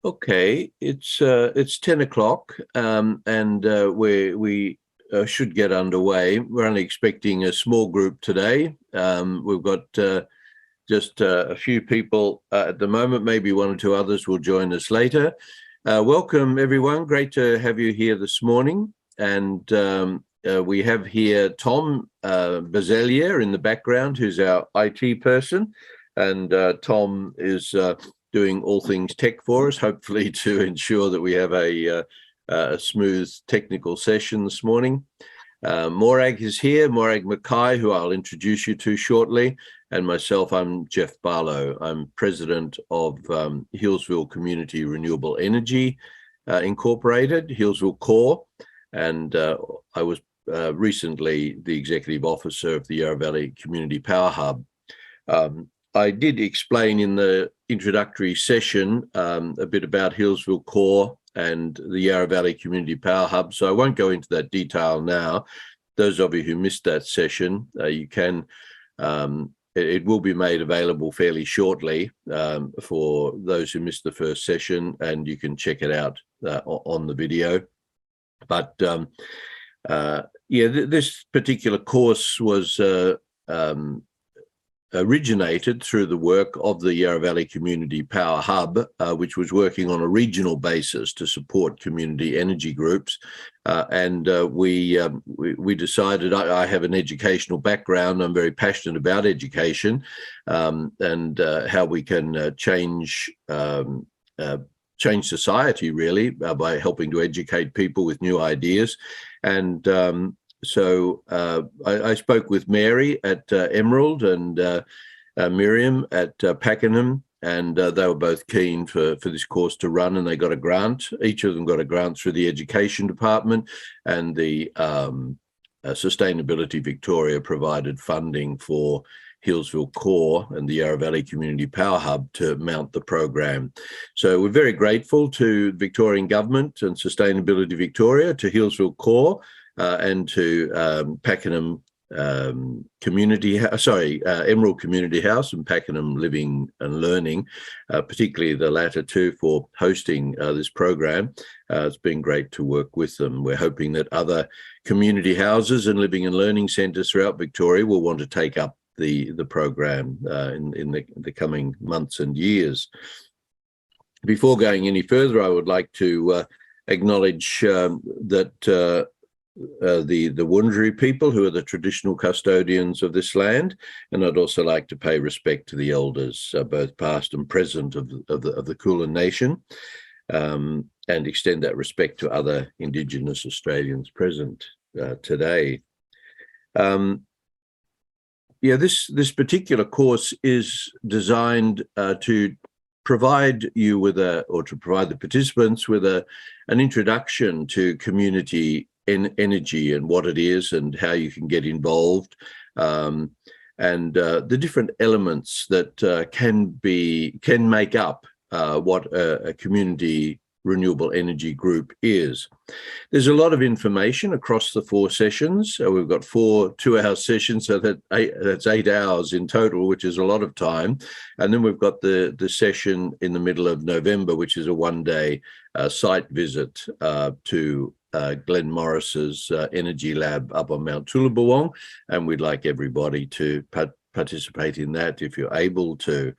Okay, it's 10 o'clock, and we should get underway. We're only expecting a small group today. We've got just a few people at the moment. Maybe one or two others will join us later. Welcome, everyone. Great to have you here this morning. And we have here Tom Mycelia in the background, who's our IT person. And Tom is doing all things tech for us, hopefully to ensure that we have a smooth technical session this morning. Moragh is here, Moragh Mackay, who I'll introduce you to shortly, and myself, I'm Jeff Barlow. I'm president of Healesville Community Renewable Energy Incorporated, Healesville Core, and I was recently the executive officer of the Yarra Valley Community Power Hub. I did explain in the introductory session a bit about Healesville Core and the Yarra Valley Community Power Hub, so I won't go into that detail now. Those of you who missed that session, you can, it will be made available fairly shortly for those who missed the first session, and you can check it out on the video. But yeah, this particular course was originated through the work of the Yarra Valley Community Power Hub, which was working on a regional basis to support community energy groups. And we decided, I have an educational background, I'm very passionate about education and how we can change society really by helping to educate people with new ideas. And so I spoke with Mary at Emerald and Miriam at Pakenham, and they were both keen for this course to run, and they got a grant. Each of them got a grant through the Education Department, and the Sustainability Victoria provided funding for Healesville Core and the Yarra Valley Community Power Hub to mount the program. So we're very grateful to Victorian Government and Sustainability Victoria, to Healesville Core, and to Pakenham Emerald Community House and Pakenham Living and Learning, particularly the latter two, for hosting this program. It's been great to work with them. We're hoping that other community houses and living and learning centres throughout Victoria will want to take up the program in the coming months and years. Before going any further, I would like to acknowledge that the Wurundjeri people, who are the traditional custodians of this land, and I'd also like to pay respect to the elders, both past and present, of the Kulin Nation, and extend that respect to other Indigenous Australians present today. Yeah, this particular course is designed to provide you with to provide the participants with an introduction to community energy and what it is and how you can get involved, and the different elements that can make up what a community renewable energy group is. There's a lot of information across the 4 sessions. We've got 4 2-hour sessions, so that's 8 hours in total, which is a lot of time. And then we've got the session in the middle of November, which is a 1-day site visit to Glenn Morris's energy lab up on Mount Toolabawong, and we'd like everybody to participate in that if you're able to.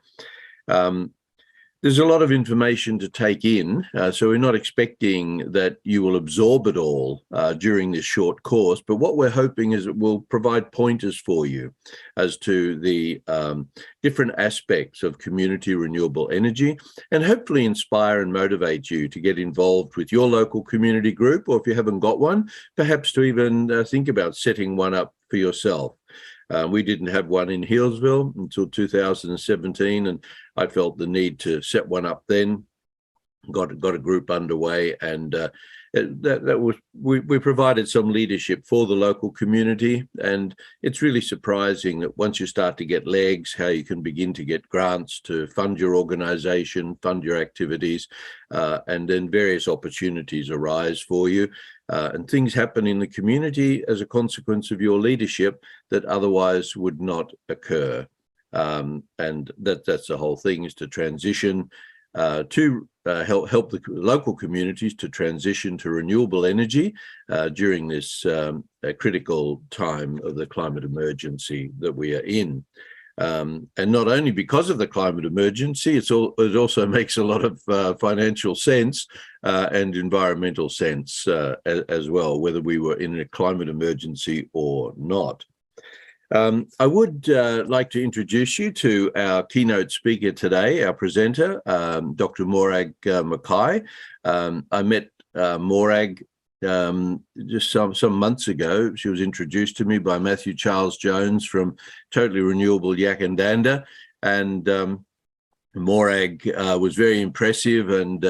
There's a lot of information to take in, so we're not expecting that you will absorb it all during this short course, but what we're hoping is it will provide pointers for you as to the different aspects of community renewable energy, and hopefully inspire and motivate you to get involved with your local community group, or if you haven't got one, perhaps to even think about setting one up for yourself. We didn't have one in Healesville until 2017, and I felt the need to set one up then. Got a group underway, and we provided some leadership for the local community, and it's really surprising that once you start to get legs, how you can begin to get grants to fund your organisation, fund your activities, and then various opportunities arise for you. And things happen in the community as a consequence of your leadership that otherwise would not occur. And that's the whole thing, is to transition to help the local communities to transition to renewable energy during this critical time of the climate emergency that we are in. And not only because of the climate emergency, it also makes a lot of financial sense and environmental sense as well, whether we were in a climate emergency or not. I would like to introduce you to our keynote speaker today, our presenter, Dr. Moragh Mackay. I met Moragh just some months ago. She was introduced to me by Matthew Charles Jones from Totally Renewable Yakandanda, and Moragh was very impressive, and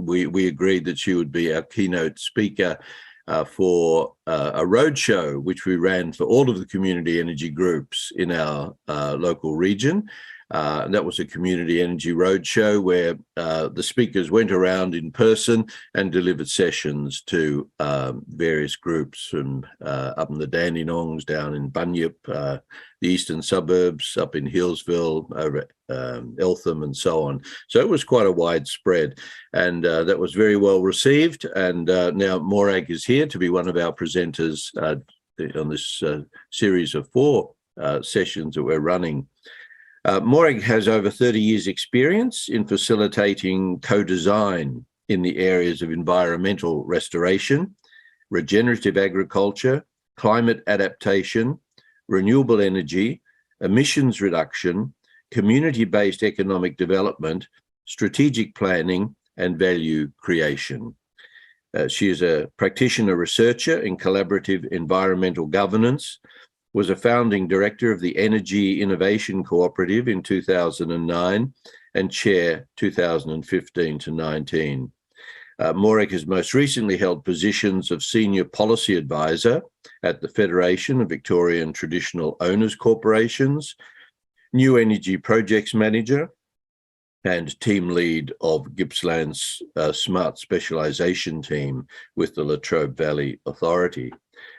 we agreed that she would be our keynote speaker for a roadshow which we ran for all of the community energy groups in our local region. And that was a community energy roadshow where the speakers went around in person and delivered sessions to various groups from up in the Dandenongs, down in Bunyip, the eastern suburbs, up in Hillsville, over Eltham, and so on. So it was quite a widespread, and that was very well received. And now Moragh is here to be one of our presenters on this series of 4 sessions that we're running. Moragh has over 30 years' experience in facilitating co-design in the areas of environmental restoration, regenerative agriculture, climate adaptation, renewable energy, emissions reduction, community-based economic development, strategic planning, and value creation. She is a practitioner researcher in collaborative environmental governance, was a founding director of the Energy Innovation Cooperative in 2009 and chair 2015 to 19. Moragh has most recently held positions of senior policy advisor at the Federation of Victorian Traditional Owners Corporations, new energy projects manager, and team lead of Gippsland's smart specialisation team with the Latrobe Valley Authority.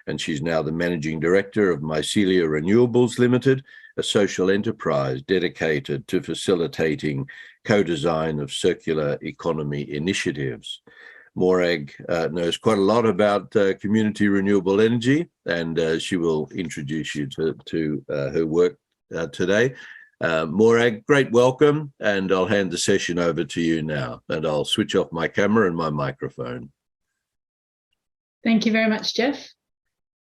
And she's now the managing director of Mycelia Renewables Limited, a social enterprise dedicated to facilitating co-design of circular economy initiatives. Moragh knows quite a lot about community renewable energy, and she will introduce you to her work today. Moragh, great welcome, and I'll hand the session over to you now, and I'll switch off my camera and my microphone. Thank you very much, Jeff.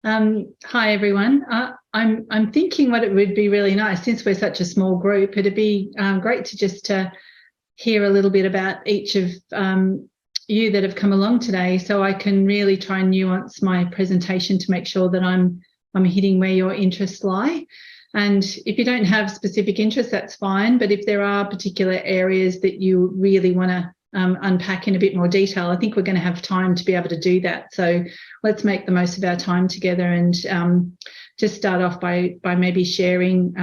Hi, everyone. I'm thinking what it would be really nice, since we're such a small group, it'd be great to just hear a little bit about each of you that have come along today, so I can really try and nuance my presentation to make sure that I'm hitting where your interests lie. And if you don't have specific interests, that's fine. But if there are particular areas that you really want to unpack in a bit more detail, I think we're going to have time to be able to do that. So let's make the most of our time together, and just start off by maybe sharing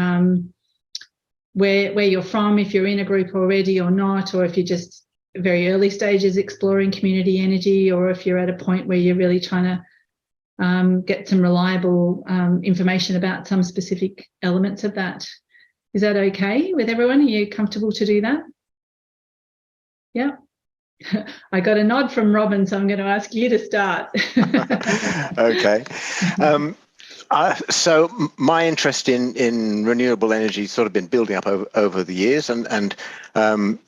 where you're from, if you're in a group already or not, or if you're just very early stages exploring community energy, or if you're at a point where you're really trying to get some reliable information about some specific elements of that. Is that okay with everyone? Are you comfortable to do that? Yeah. I got a nod from Robin, so I'm going to ask you to start. Okay. So my interest in renewable energy has sort of been building up over the years, and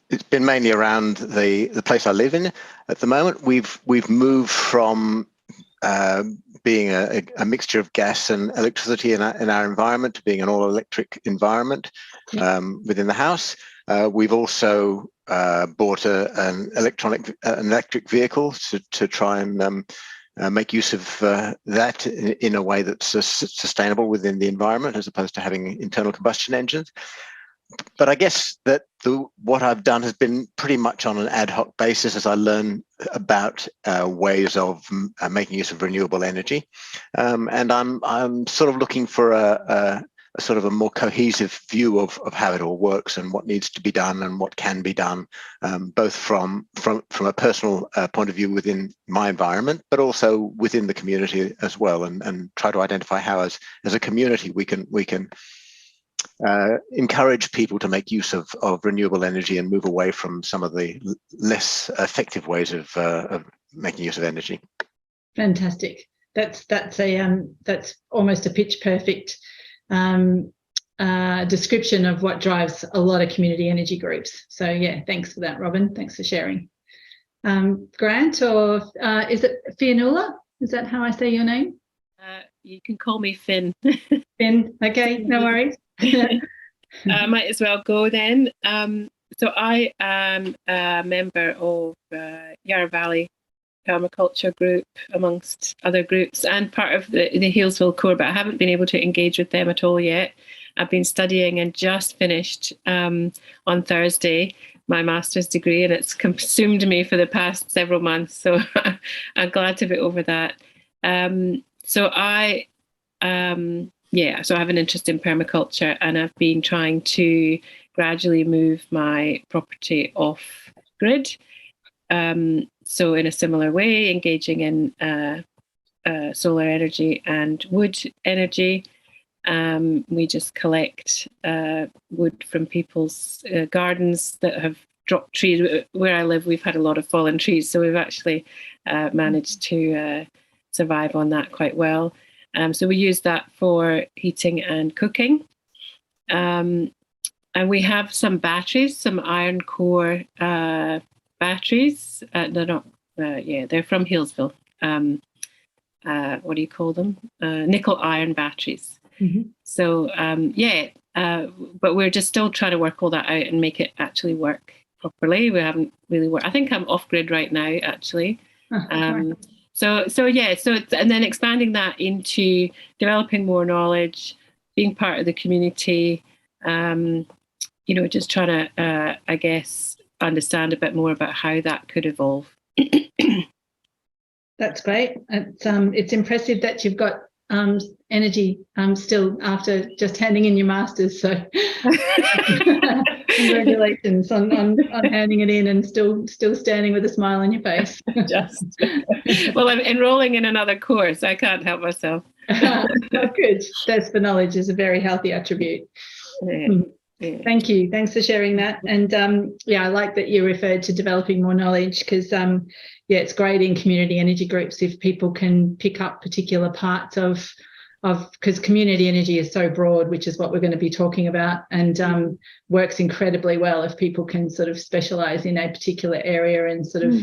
it's been mainly around the place I live in. At the moment, we've moved from being a mixture of gas and electricity in our environment to being an all-electric environment within the house. We've also bought an electric vehicle to try and make use of that in a way that's sustainable within the environment, as opposed to having internal combustion engines. But I guess that what I've done has been pretty much on an ad hoc basis as I learn about ways of making use of renewable energy, and I'm sort of looking for a sort of a more cohesive view of how it all works and what needs to be done and what can be done, both from a personal point of view within my environment, but also within the community as well, and try to identify how as a community we can encourage people to make use of renewable energy and move away from some of the less effective ways of making use of energy. Fantastic. That's almost a pitch perfect description of what drives a lot of community energy groups. So yeah, thanks for that, Robin. Thanks for sharing. Grant, or is it Fionnuala? Is that how I say your name? You can call me Finn. Finn, okay, no worries. Might as well go then. So I am a member of Yarra Valley Permaculture Group, amongst other groups, and part of the Healesville Core, but I haven't been able to engage with them at all yet. I've been studying and just finished on Thursday my master's degree, and it's consumed me for the past several months, so I'm glad to be over that. So I have an interest in permaculture, and I've been trying to gradually move my property off grid. So in a similar way, engaging in solar energy and wood energy. We just collect wood from people's gardens that have dropped trees. Where I live, we've had a lot of fallen trees, so we've actually managed to survive on that quite well. So we use that for heating and cooking. And we have some batteries, some iron core batteries. They're from Healesville. What do you call them? Nickel iron batteries. Mm-hmm. So but we're just still trying to work all that out and make it actually work properly. We haven't really worked. I think I'm off grid right now, actually. So it's, and then expanding that into developing more knowledge, being part of the community. Just trying to, I guess, understand a bit more about how that could evolve. That's great. It's impressive that you've got energy still after just handing in your master's. So congratulations on handing it in and still standing with a smile on your face. Well, I'm enrolling in another course. I can't help myself. Oh, good. Thirst for knowledge is a very healthy attribute. Yeah. Thank you. Thanks for sharing that. And I like that you referred to developing more knowledge, because it's great in community energy groups if people can pick up particular parts of because community energy is so broad, which is what we're going to be talking about, and works incredibly well if people can sort of specialize in a particular area and sort of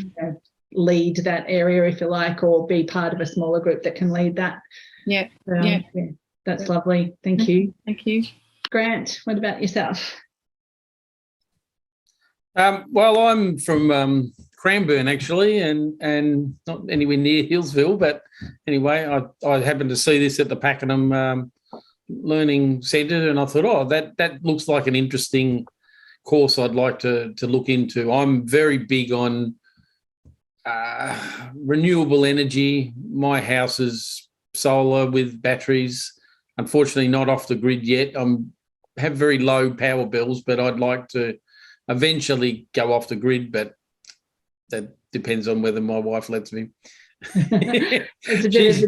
lead that area, if you like, or be part of a smaller group that can lead that. That's lovely. Thank you. Thank you. Grant, what about yourself? Well, I'm from Cranbourne, actually, and not anywhere near Healesville, but anyway, I happened to see this at the Pakenham Learning Centre, and I thought, that looks like an interesting course I'd like to look into. I'm very big on renewable energy. My house is solar with batteries. Unfortunately, not off the grid yet. Have very low power bills, but I'd like to eventually go off the grid, but that depends on whether my wife lets me. She's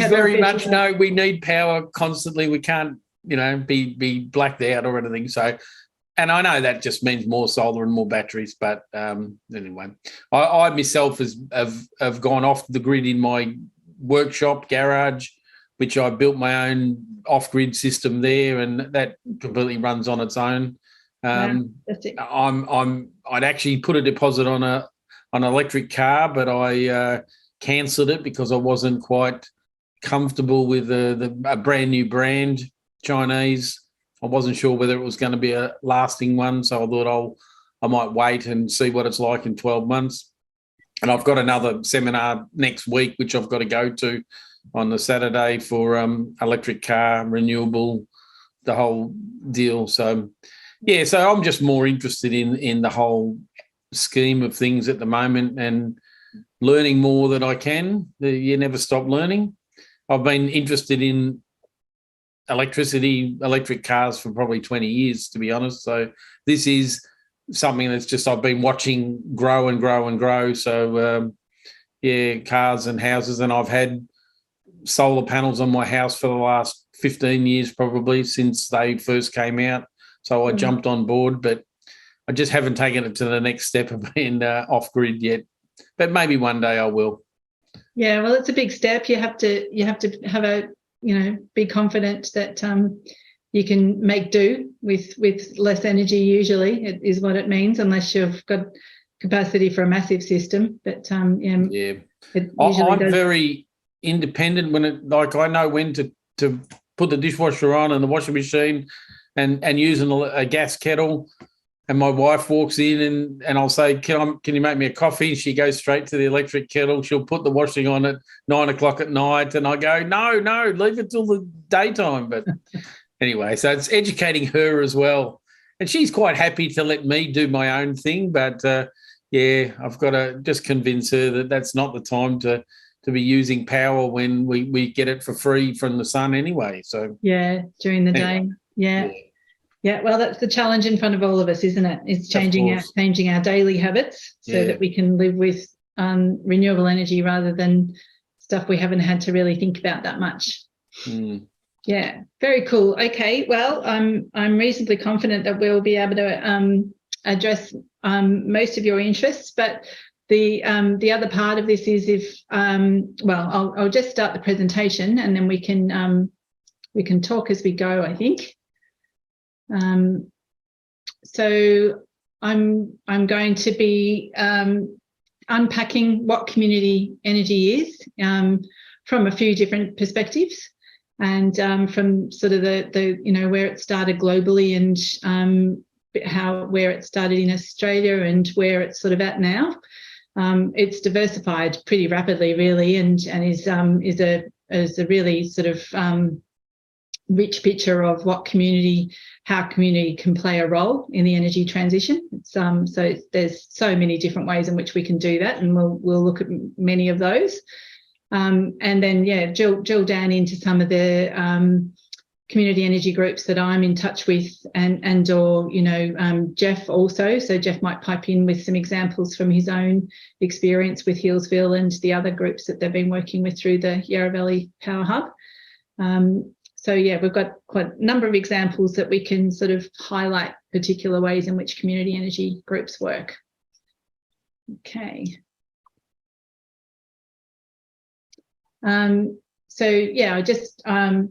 very much, no, we need power constantly. We can't, be blacked out or anything. So, and I know that just means more solar and more batteries, but anyway, I myself have gone off the grid in my workshop, garage, which I built my own off-grid system there, and that completely runs on its own. I'd actually put a deposit on an electric car, but I cancelled it because I wasn't quite comfortable with a brand new brand, Chinese. I wasn't sure whether it was going to be a lasting one, so I thought I might wait and see what it's like in 12 months. And I've got another seminar next week, which I've got to go to on the Saturday for electric car, renewable, the whole deal. So, so I'm just more interested in the whole scheme of things at the moment and learning more that I can. You never stop learning. I've been interested in electric cars for probably 20 years, to be honest. So this is something that's just I've been watching grow and grow and grow. So, cars and houses, and I've had solar panels on my house for the last 15 years probably since they first came out. So I jumped on board, but I just haven't taken it to the next step of being off grid yet. But maybe one day I will. Yeah, well, it's a big step. You have to have a, be confident that you can make do with less energy. Usually, it is what it means, unless you've got capacity for a massive system. But I'm very independent when I know when to put the dishwasher on and the washing machine, and using a gas kettle. And my wife walks in and I'll say, can you make me a coffee? She goes straight to the electric kettle. She'll put the washing on at 9 o'clock at night. And I go, no, leave it till the daytime. But anyway, so it's educating her as well. And she's quite happy to let me do my own thing. But, I've got to just convince her that that's not the time to be using power when we get it for free from the sun anyway. So yeah, during the day. Yeah. Yeah, well, that's the challenge in front of all of us, isn't it? It's changing our daily habits so that we can live with renewable energy rather than stuff we haven't had to really think about that much. Yeah, very cool. Okay, well, I'm reasonably confident that we'll be able to address most of your interests, but the other part of this is if I'll just start the presentation and then we can talk as we go, I think. So I'm going to be unpacking what community energy is from a few different perspectives, and from sort of the where it started globally and where it started in Australia and where it's sort of at now. It's diversified pretty rapidly, really, and is a really sort of rich picture of how community can play a role in the energy transition. So there's so many different ways in which we can do that, and we'll look at many of those. And then drill down into some of the community energy groups that I'm in touch with, or Jeff also. So Jeff might pipe in with some examples from his own experience with Healesville and the other groups that they've been working with through the Yarra Valley Power Hub. So we've got quite a number of examples that we can sort of highlight particular ways in which community energy groups work. Okay.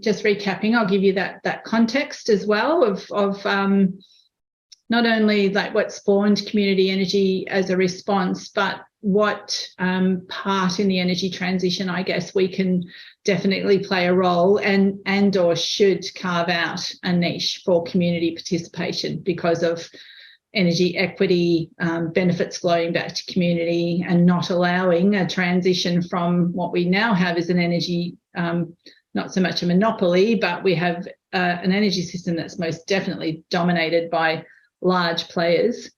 Just recapping, I'll give you that context as well of not only like what spawned community energy as a response, but what part in the energy transition, I guess, we can definitely play a role and or should carve out a niche for community participation because of energy equity, benefits flowing back to community, and not allowing a transition from what we now have as an energy, not so much a monopoly, but we have an energy system that's most definitely dominated by large players.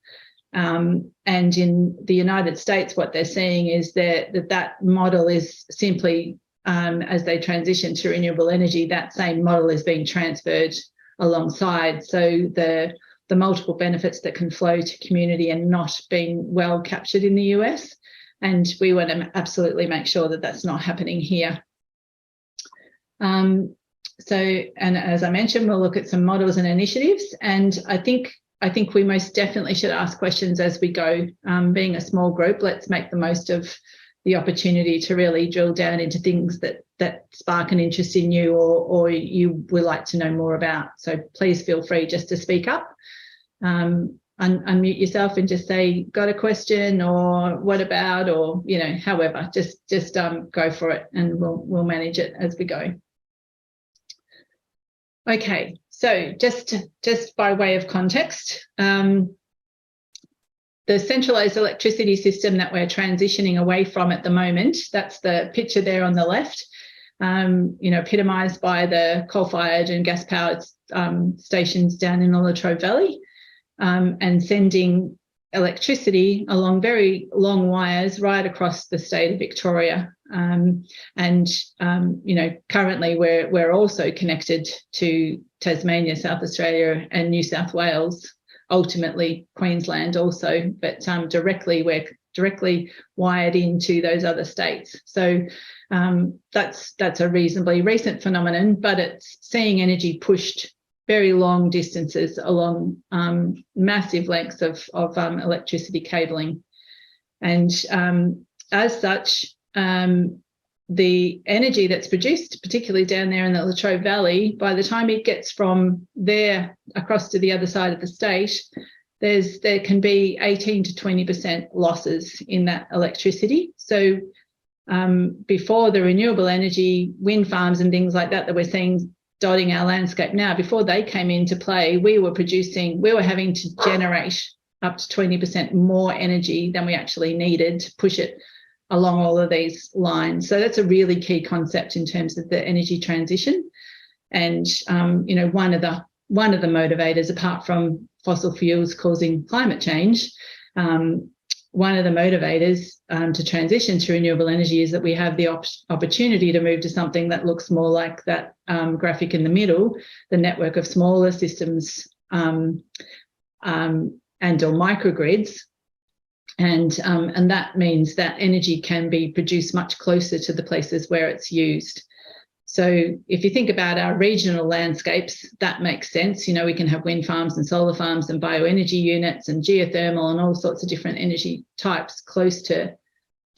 And in the United States, what they're seeing is that model is simply, as they transition to renewable energy, that same model is being transferred alongside. So the multiple benefits that can flow to community and not being well captured in the US. And we want to absolutely make sure that that's not happening here. And as I mentioned, we'll look at some models and initiatives. And I think we most definitely should ask questions as we go. Being a small group, let's make the most of the opportunity to really drill down into things that spark an interest in you or you would like to know more about. So please feel free just to speak up, unmute yourself and just say, got a question, or what about, or, however, just go for it, and we'll manage it as we go. Okay, so just by way of context, the centralised electricity system that we're transitioning away from at the moment, that's the picture there on the left, epitomised by the coal-fired and gas-powered stations down in the Latrobe Valley, and sending electricity along very long wires right across the state of Victoria. Currently we're also connected to Tasmania, South Australia and New South Wales, ultimately Queensland also, but directly we're directly wired into those other states. So that's a reasonably recent phenomenon, but it's seeing energy pushed very long distances along massive lengths of electricity cabling. And as such, the energy that's produced, particularly down there in the Latrobe Valley, by the time it gets from there across to the other side of the state, there can be 18 to 20% losses in that electricity. So before the renewable energy, wind farms and things like that we're seeing dotting our landscape now, before they came into play, we were having to generate up to 20% more energy than we actually needed to push it along all of these lines. So that's a really key concept in terms of the energy transition. And one of the motivators, apart from fossil fuels causing climate change, one of the motivators to transition to renewable energy is that we have the opportunity to move to something that looks more like that graphic in the middle, the network of smaller systems and or microgrids. And that means that energy can be produced much closer to the places where it's used. So if you think about our regional landscapes, that makes sense. We can have wind farms and solar farms and bioenergy units and geothermal and all sorts of different energy types close to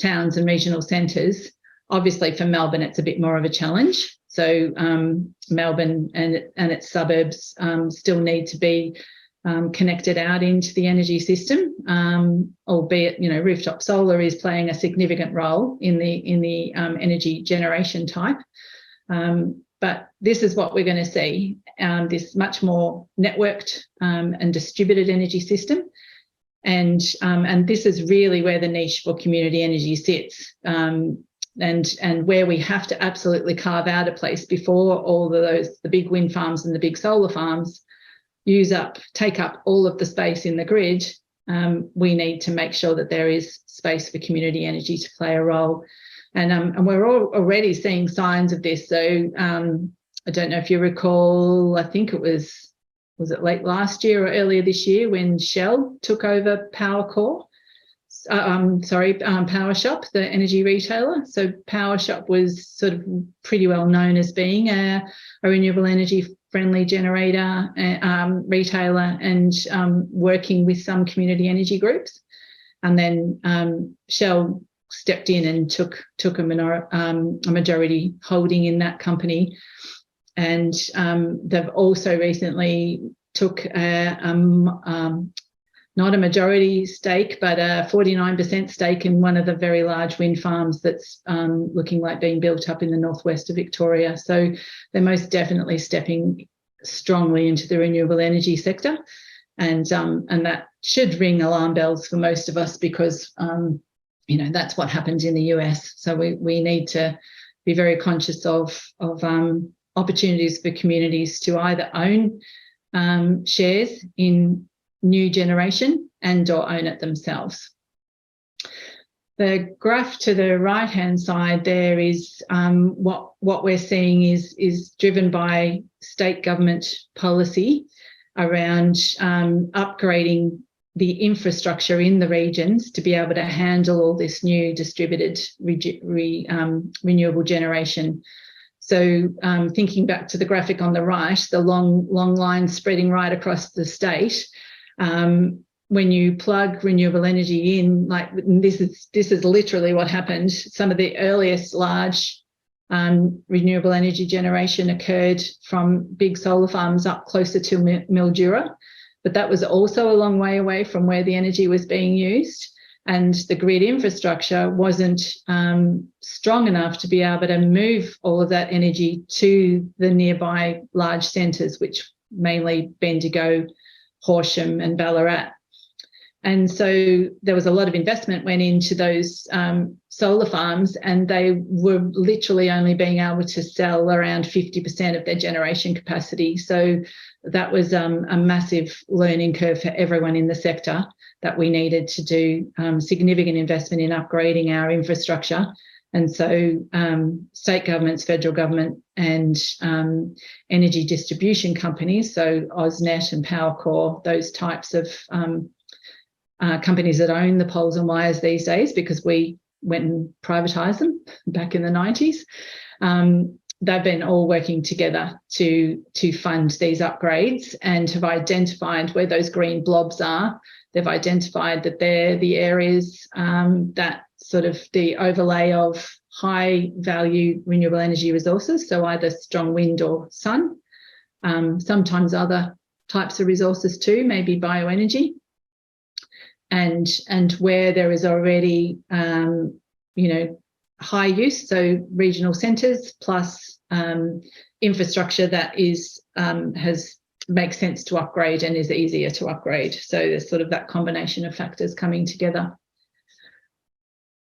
towns and regional centres. Obviously, for Melbourne, it's a bit more of a challenge. So Melbourne and its suburbs still need to be connected out into the energy system, albeit rooftop solar is playing a significant role in the energy generation type. But this is what we're going to see, this much more networked and distributed energy system. And this is really where the niche for community energy sits, and where we have to absolutely carve out a place before all of the big wind farms and the big solar farms take up all of the space in the grid. We need to make sure that there is space for community energy to play a role. And we're already seeing signs of this. So I don't know if you recall, I think it was it late last year or earlier this year when Shell took over PowerShop, the energy retailer. So PowerShop was sort of pretty well known as being a renewable energy friendly generator, retailer, and working with some community energy groups. And then Shell stepped in and took a majority holding in that company. And they've also recently took not a majority stake, but a 49% stake in one of the very large wind farms that's looking like being built up in the northwest of Victoria. So they're most definitely stepping strongly into the renewable energy sector. And that should ring alarm bells for most of us, because that's what happens in the US. So we need to be very conscious of opportunities for communities to either own shares in new generation and or own it themselves. The graph to the right-hand side there is what we're seeing is driven by state government policy around upgrading the infrastructure in the regions to be able to handle all this new distributed renewable generation. So thinking back to the graphic on the right, the long line spreading right across the state, when you plug renewable energy in, like this is literally what happened. Some of the earliest large renewable energy generation occurred from big solar farms up closer to Mildura, but that was also a long way away from where the energy was being used, and the grid infrastructure wasn't strong enough to be able to move all of that energy to the nearby large centres, which mainly Bendigo, Horsham and Ballarat. And so there was a lot of investment went into those solar farms, and they were literally only being able to sell around 50% of their generation capacity. So that was a massive learning curve for everyone in the sector, that we needed to do significant investment in upgrading our infrastructure. And so state governments, federal government and energy distribution companies, so AusNet and Powercor, those types of companies that own the poles and wires these days, because we went and privatised them back in the 90s. They've been all working together to fund these upgrades and have identified where those green blobs are. They've identified that they're the areas that sort of the overlay of high value renewable energy resources, so either strong wind or sun, sometimes other types of resources too, maybe bioenergy, and where there is already high use, so regional centres plus infrastructure that is makes sense to upgrade and is easier to upgrade. So there's sort of that combination of factors coming together.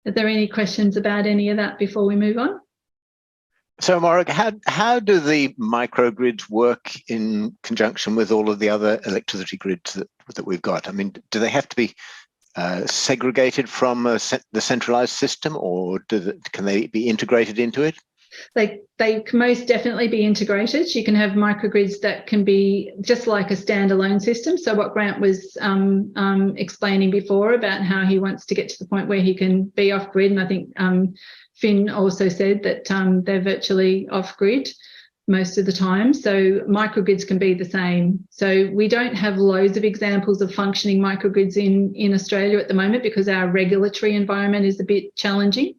Are there any questions about any of that before we move on? So, Moragh, how do the microgrids work in conjunction with all of the other electricity grids that we've got? I mean, do they have to be segregated from the centralised system, or can they be integrated into it? They can most definitely be integrated. You can have microgrids that can be just like a standalone system. So what Grant was explaining before about how he wants to get to the point where he can be off-grid, and I think Finn also said that they're virtually off-grid most of the time. So microgrids can be the same. So we don't have loads of examples of functioning microgrids in Australia at the moment because our regulatory environment is a bit challenging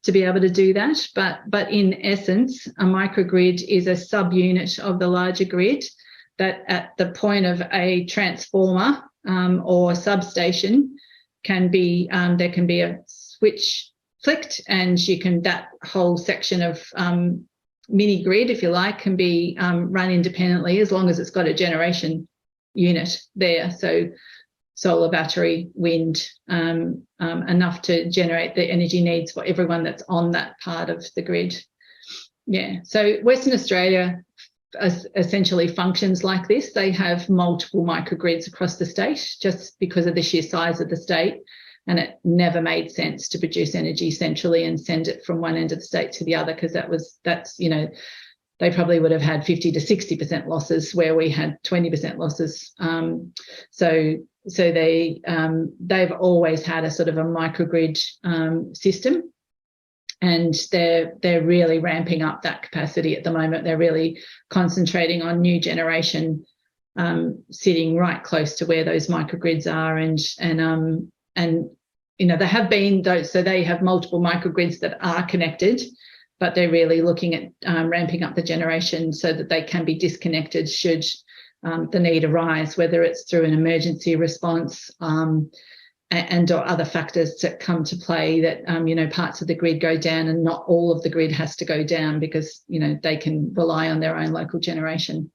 to be able to do that. But in essence, a microgrid is a subunit of the larger grid that at the point of a transformer or substation can be, there can be a switch flicked, and that whole section of mini grid, if you like, can be run independently as long as it's got a generation unit there. So solar, battery, wind, enough to generate the energy needs for everyone that's on that part of the grid. Yeah, so Western Australia essentially functions like this. They have multiple microgrids across the state just because of the sheer size of the state, and it never made sense to produce energy centrally and send it from one end of the state to the other, because that's they probably would have had 50 to 60% losses where we had 20% losses. So they've always had a sort of a microgrid system, and they're really ramping up that capacity at the moment. They're really concentrating on new generation sitting right close to where those microgrids are, and they have been those, so they have multiple microgrids that are connected, but they're really looking at ramping up the generation so that they can be disconnected should the need arise, whether it's through an emergency response and or other factors that come to play that, parts of the grid go down, and not all of the grid has to go down because, they can rely on their own local generation.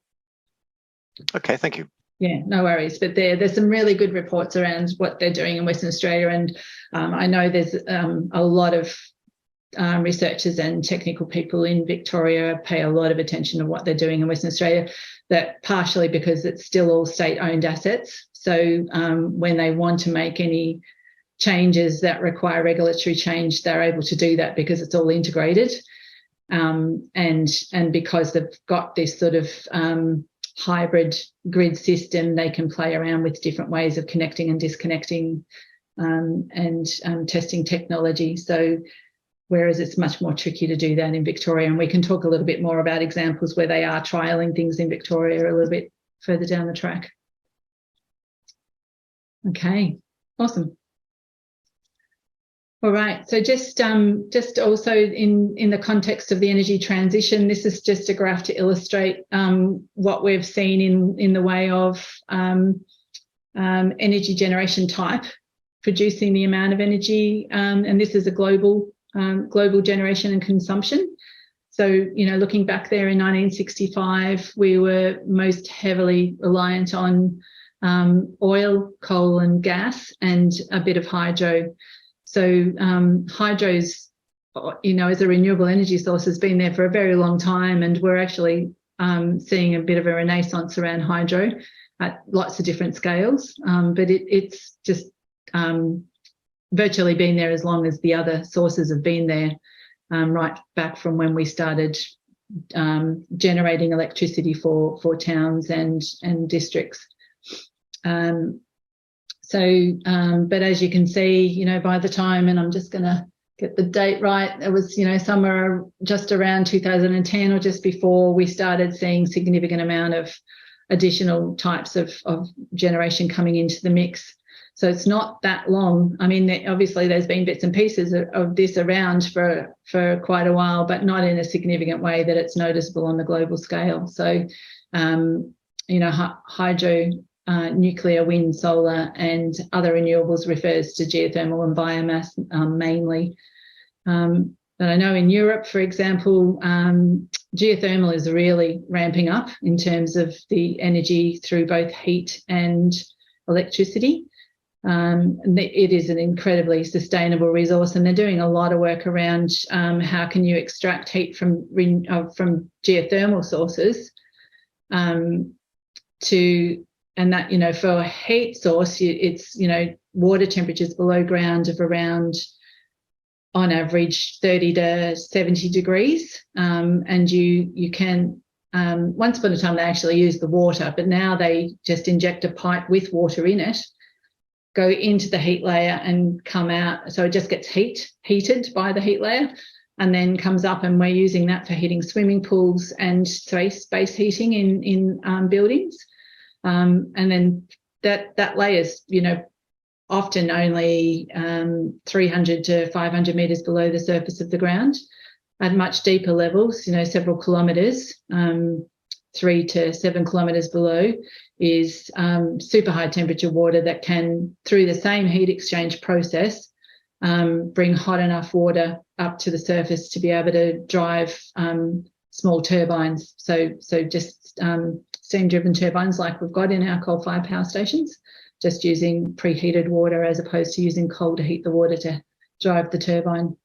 Okay, thank you. Yeah, no worries. But there's some really good reports around what they're doing in Western Australia, and I know there's a lot of researchers and technical people in Victoria pay a lot of attention to what they're doing in Western Australia, that partially because it's still all state-owned assets. So when they want to make any changes that require regulatory change, they're able to do that because it's all integrated. And because they've got this sort of hybrid grid system, they can play around with different ways of connecting and disconnecting and testing technology. So whereas it's much more tricky to do that in Victoria, and we can talk a little bit more about examples where they are trialling things in Victoria a little bit further down the track. Okay, awesome. All right, so just also in the context of the energy transition, this is just a graph to illustrate what we've seen in the way of energy generation type, producing the amount of energy, and this is a global generation and consumption. So, looking back there in 1965, we were most heavily reliant on oil, coal and gas, and a bit of hydro. So hydro's, as a renewable energy source has been there for a very long time, and we're actually seeing a bit of a renaissance around hydro at lots of different scales, but it's just virtually been there as long as the other sources have been there, right back from when we started generating electricity for towns and districts. So, but as you can see, you know, by the time, and I'm just going to get the date right, it was, you know, somewhere just around 2010 or just before, we started seeing significant amount of additional types of generation coming into the mix. So it's not that long. I mean, obviously there's been bits and pieces of this around for quite a while, but not in a significant way that it's noticeable on the global scale. So, you know, hydro, nuclear, wind, solar, and other renewables refers to geothermal and biomass mainly. But I know in Europe, for example, geothermal is really ramping up in terms of the energy through both heat and electricity. It is an incredibly sustainable resource, and they're doing a lot of work around how can you extract heat from geothermal sources and that, you know, for a heat source, it's, you know, water temperatures below ground of around, on average, 30 to 70 degrees. And you can, once upon a time, they actually used the water, but now they just inject a pipe with water in it, go into the heat layer and come out. So it just gets heated by the heat layer and then comes up, and we're using that for heating swimming pools and space heating in buildings. And then that layer's, you know, often only 300 to 500 metres below the surface of the ground. At much deeper levels, you know, several kilometres, 3 to 7 kilometres below, is super high temperature water that can, through the same heat exchange process, bring hot enough water up to the surface to be able to drive small turbines. So just steam-driven turbines like we've got in our coal-fired power stations, just using preheated water as opposed to using coal to heat the water to drive the turbine.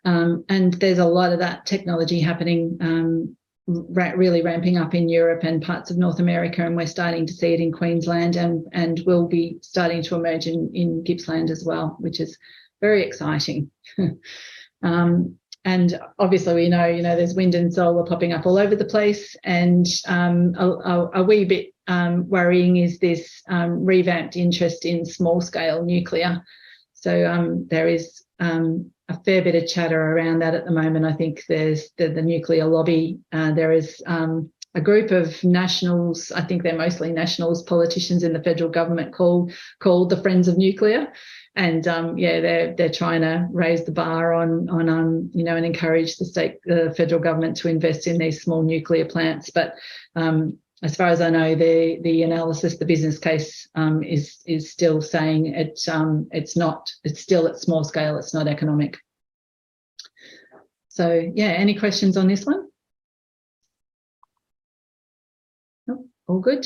And there's a lot of that technology happening, really ramping up in Europe and parts of North America, and we're starting to see it in Queensland and will be starting to emerge in Gippsland as well, which is very exciting. And obviously we know, you know, there's wind and solar popping up all over the place, and a wee bit worrying is this revamped interest in small-scale nuclear. So there is a fair bit of chatter around that at the moment. I think there's the nuclear lobby. There is a group of nationals, I think they're mostly nationals, politicians in the federal government called the Friends of Nuclear. And yeah, they're trying to raise the bar on you know, and encourage the federal government to invest in these small nuclear plants. But as far as I know, the analysis, the business case is still saying it's still at small scale. It's not economic. So yeah, any questions on this one? Nope, all good.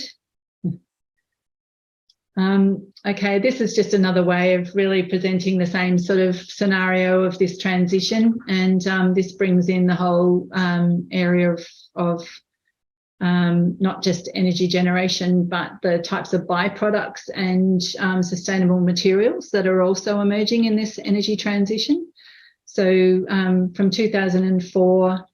Okay, this is just another way of really presenting the same sort of scenario of this transition, and this brings in the whole area of not just energy generation, but the types of byproducts and sustainable materials that are also emerging in this energy transition. So from 2004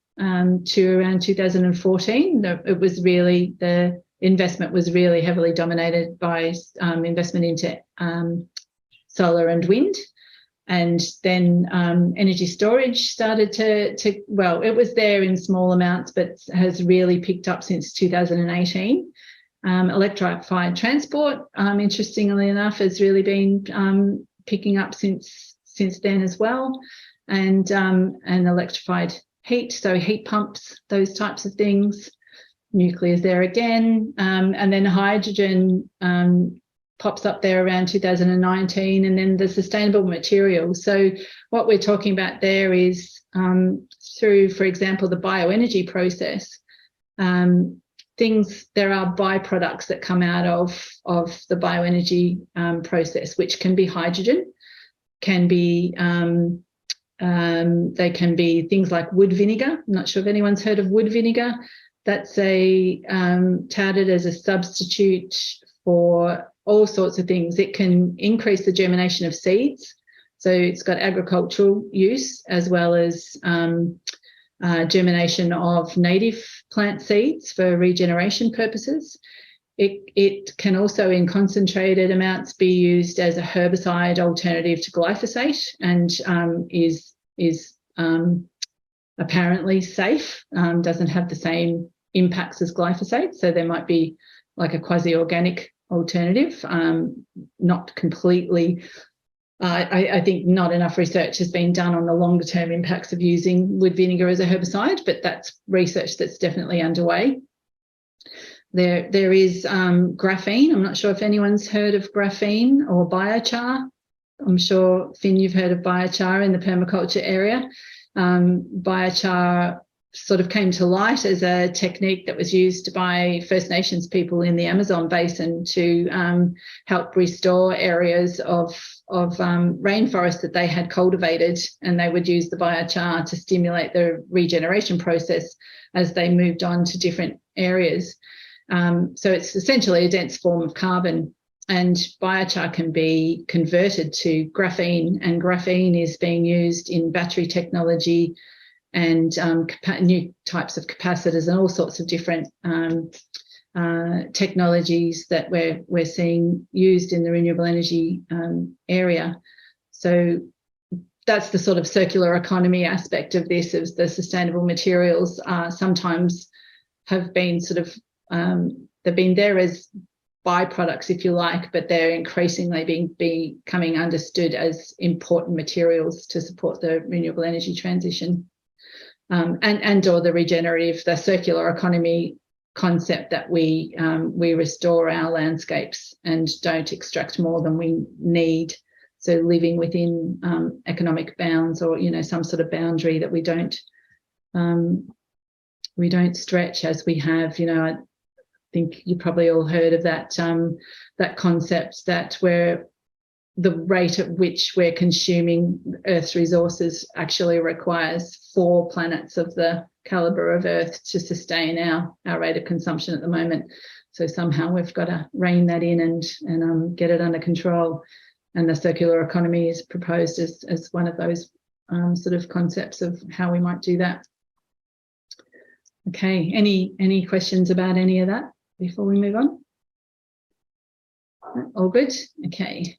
to around 2014, it was really, the investment was really heavily dominated by investment into solar and wind. And then energy storage started to, well, it was there in small amounts, but has really picked up since 2018. Electrified transport, interestingly enough, has really been picking up since then as well. And electrified heat, so heat pumps, those types of things. Nuclear is there again. And then hydrogen pops up there around 2019, and then the sustainable materials. So what we're talking about there is through, for example, the bioenergy process, there are byproducts that come out of the bioenergy process, which can be hydrogen, can be they can be things like wood vinegar. I'm not sure if anyone's heard of wood vinegar. That's touted as a substitute for all sorts of things. It can increase the germination of seeds. So it's got agricultural use as well as germination of native plant seeds for regeneration purposes. It can also, in concentrated amounts, be used as a herbicide alternative to glyphosate, and is apparently safe. Doesn't have the same impacts as glyphosate, so there might be like a quasi-organic alternative. Not completely. I think not enough research has been done on the longer term impacts of using wood vinegar as a herbicide, but that's research that's definitely underway. There is graphene. I'm not sure if anyone's heard of graphene or biochar. I'm sure, Finn, you've heard of biochar in the permaculture area. Biochar sort of came to light as a technique that was used by First Nations people in the Amazon basin to help restore areas of rainforest that they had cultivated, and they would use the biochar to stimulate the regeneration process as they moved on to different areas. So it's essentially a dense form of carbon, and biochar can be converted to graphene, and graphene is being used in battery technology and new types of capacitors and all sorts of different technologies that we're seeing used in the renewable energy area. So that's the sort of circular economy aspect of this, is the sustainable materials sometimes have been sort of, they've been there as byproducts, if you like, but they're increasingly becoming understood as important materials to support the renewable energy transition. And or the regenerative, the circular economy concept that we restore our landscapes and don't extract more than we need. So living within economic bounds, or some sort of boundary that we don't stretch as we have. I think you probably all heard of that that concept, that where the rate at which we're consuming Earth's resources actually requires 4 planets of the calibre of Earth to sustain our rate of consumption at the moment. So somehow we've got to rein that in and get it under control. And the circular economy is proposed as one of those sort of concepts of how we might do that. Okay, any questions about any of that before we move on? All good? Okay.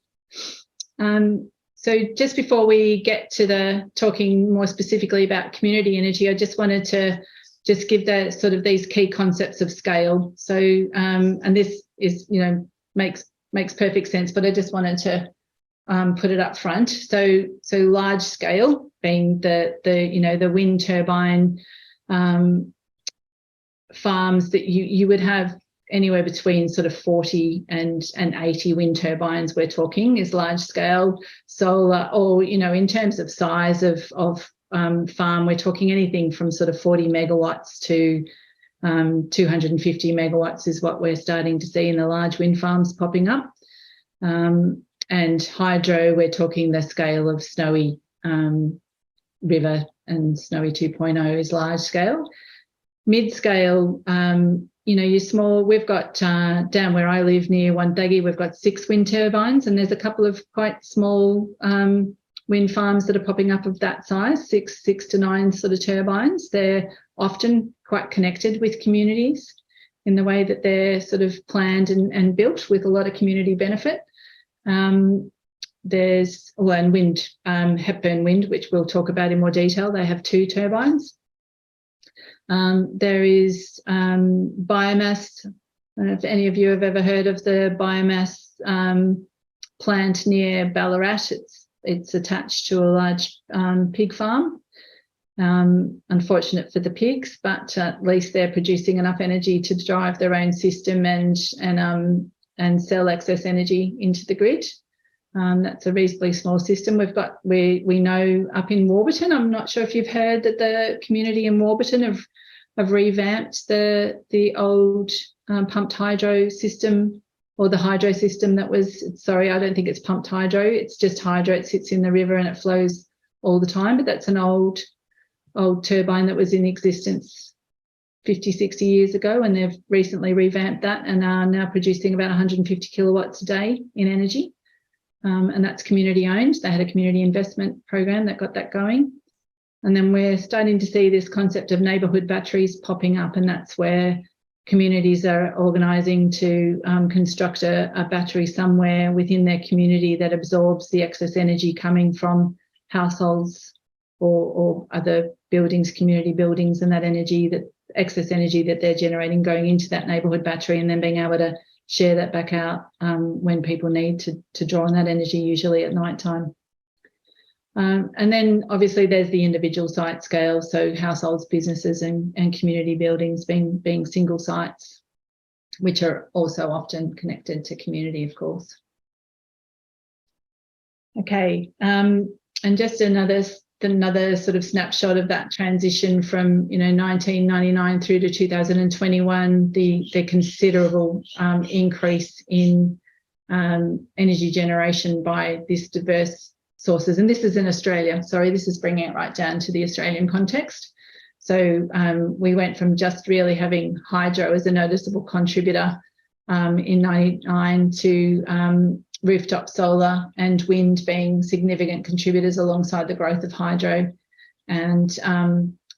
So just before we get to the talking more specifically about community energy, I just wanted to just give the sort of these key concepts of scale. So and this is makes perfect sense, but I just wanted to put it up front. So large scale being the wind turbine farms that you would have anywhere between sort of 40 and 80 wind turbines, we're talking, is large scale. Solar, or in terms of size of farm, we're talking anything from sort of 40 megawatts to 250 megawatts is what we're starting to see in the large wind farms popping up. And hydro, we're talking the scale of Snowy River, and Snowy 2.0 is large scale. Mid scale, you're small. We've got down where I live near Wandaggi, we've got 6 wind turbines, and there's a couple of quite small wind farms that are popping up of that size, 6 to 9 sort of turbines. They're often quite connected with communities in the way that they're sort of planned and built with a lot of community benefit. There's and wind, Hepburn Wind, which we'll talk about in more detail. They have 2 turbines. There is biomass. I don't know if any of you have ever heard of the biomass plant near Ballarat. It's attached to a large pig farm. Unfortunate for the pigs, but at least they're producing enough energy to drive their own system and sell excess energy into the grid. That's a reasonably small system. We know up in Warburton, I'm not sure if you've heard that the community in Warburton have revamped the old pumped hydro system, or the hydro system that was, sorry, I don't think it's pumped hydro, it's just hydro. It sits in the river and it flows all the time, but that's an old turbine that was in existence 50, 60 years ago, and they've recently revamped that and are now producing about 150 kilowatts a day in energy. And that's community owned. They had a community investment program that got that going. And then we're starting to see this concept of neighbourhood batteries popping up, and that's where communities are organising to construct a battery somewhere within their community that absorbs the excess energy coming from households or other buildings, community buildings, and that energy, that excess energy that they're generating going into that neighbourhood battery, and then being able to share that back out when people need to draw on that energy, usually at night time. And then obviously there's the individual site scale, so households, businesses and community buildings being single sites, which are also often connected to community, of course. Okay, and just another sort of snapshot of that transition from 1999 through to 2021, the considerable increase in energy generation by this diverse sources, and this is in Australia. Sorry, this is bringing it right down to the Australian context. So we went from just really having hydro as a noticeable contributor in 99 to rooftop solar and wind being significant contributors alongside the growth of hydro, and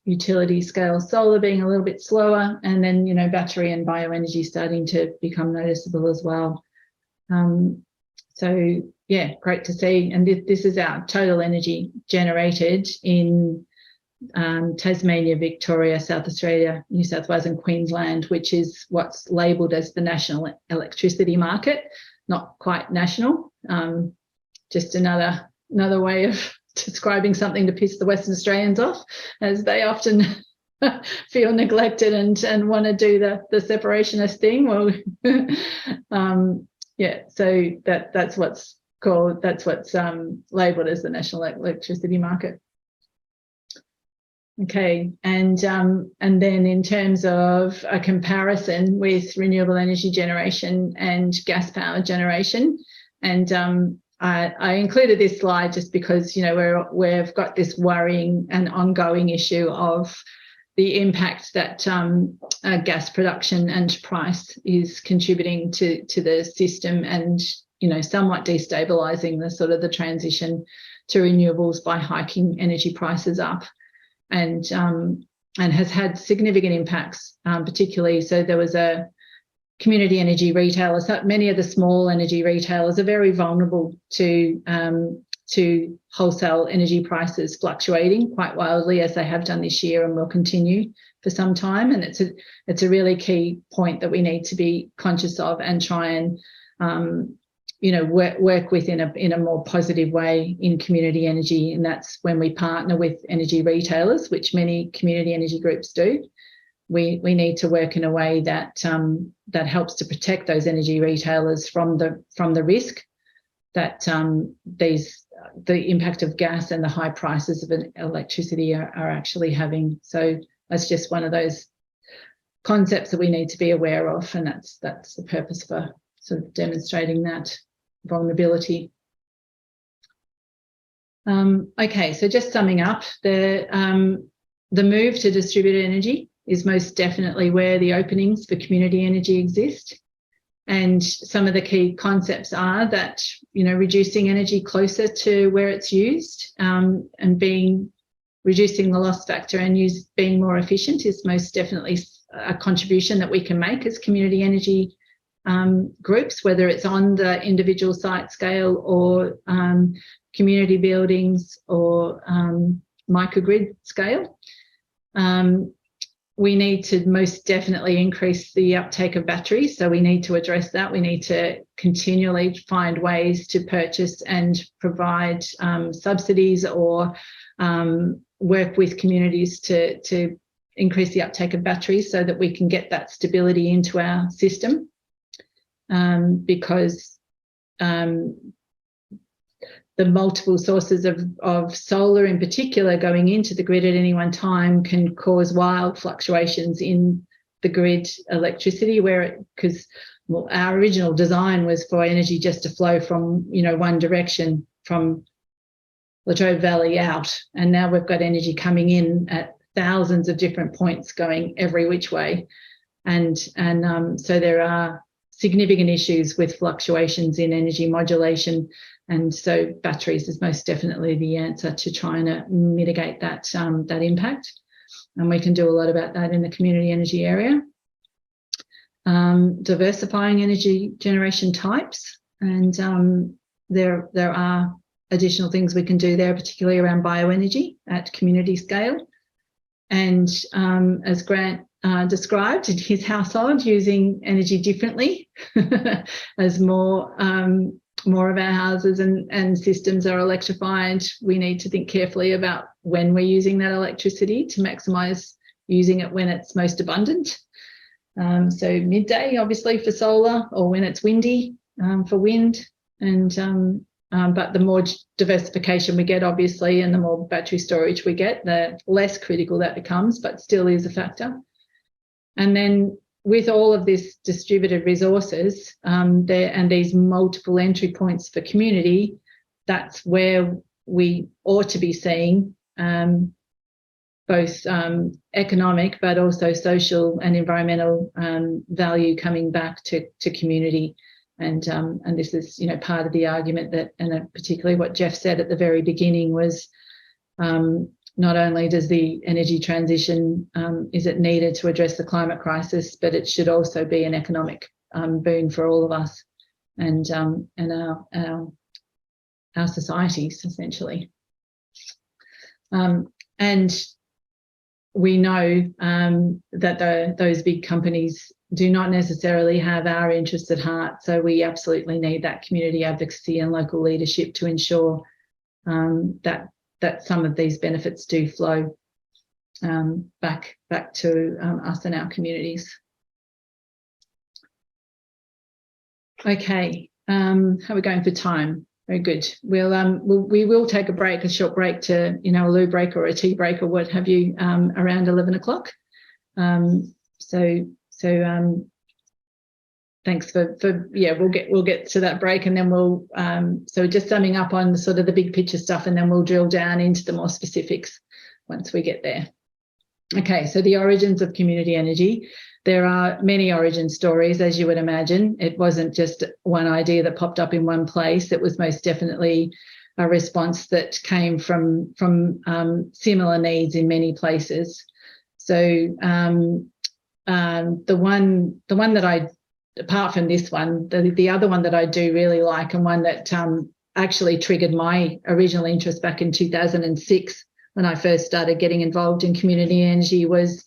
utility scale solar being a little bit slower, and then battery and bioenergy starting to become noticeable as well. So yeah, great to see. And this is our total energy generated in Tasmania, Victoria, South Australia, New South Wales and Queensland, which is what's labelled as the national electricity market. Not quite national, just another way of describing something to piss the Western Australians off, as they often feel neglected and want to do the separationist thing. Well, yeah, so that's what's labelled as the national electricity market. Okay, and then in terms of a comparison with renewable energy generation and gas power generation, and I included this slide just because we've got this worrying and ongoing issue of the impact that gas production and price is contributing to the system, and somewhat destabilising the transition to renewables by hiking energy prices up. And has had significant impacts, particularly. So there was a community energy retailer. So many of the small energy retailers are very vulnerable to wholesale energy prices fluctuating quite wildly, as they have done this year and will continue for some time. And it's a really key point that we need to be conscious of and try and work with in a more positive way in community energy. And that's when we partner with energy retailers, which many community energy groups do. We need to work in a way that that helps to protect those energy retailers from the risk that the impact of gas and the high prices of electricity are actually having. So that's just one of those concepts that we need to be aware of, and that's the purpose for sort of demonstrating that vulnerability. Okay, so just summing up, the move to distributed energy is most definitely where the openings for community energy exist. And some of the key concepts are that, reducing energy closer to where it's used, and reducing the loss factor and being more efficient is most definitely a contribution that we can make as community energy groups, whether it's on the individual site scale or community buildings or microgrid scale. We need to most definitely increase the uptake of batteries, so we need to address that. We need to continually find ways to purchase and provide subsidies or work with communities to increase the uptake of batteries so that we can get that stability into our system. Because the multiple sources of solar in particular going into the grid at any one time can cause wild fluctuations in the grid electricity, because our original design was for energy just to flow from one direction from Latrobe Valley out, and now we've got energy coming in at thousands of different points going every which way, and so there are significant issues with fluctuations in energy modulation, and so batteries is most definitely the answer to trying to mitigate that impact, and we can do a lot about that in the community energy area. diversifying energy generation types, and there are additional things we can do there, particularly around bioenergy at community scale. And as Grant described in his household, using energy differently as more of our houses and systems are electrified, we need to think carefully about when we're using that electricity to maximise using it when it's most abundant. So midday, obviously, for solar, or when it's windy for wind. And but the more diversification we get, obviously, and the more battery storage we get, the less critical that becomes, but still is a factor. And then with all of this distributed resources and these multiple entry points for community, that's where we ought to be seeing both economic but also social and environmental value coming back to community. And this is, you know, part of the argument that, and particularly what Jeff said at the very beginning, was not only does the energy transition, is it needed to address the climate crisis, but it should also be an economic boon for all of us and our societies, essentially. And we know that those big companies do not necessarily have our interests at heart. So we absolutely need that community advocacy and local leadership to ensure that some of these benefits do flow back to us and our communities. Okay, how are we going for time? Very good. We will take a short break to, you know, a loo break or a tea break or what have you, around 11 o'clock. Thanks for we'll get to that break, and then we'll so just summing up on sort of the big picture stuff, and then we'll drill down into the more specifics once we get there. Okay, so the origins of community energy. There are many origin stories, as you would imagine. It wasn't just one idea that popped up in one place. It was most definitely a response that came from similar needs in many places. So the one that I, apart from this one, the other one that I do really like, and one that actually triggered my original interest back in 2006 when I first started getting involved in community energy, was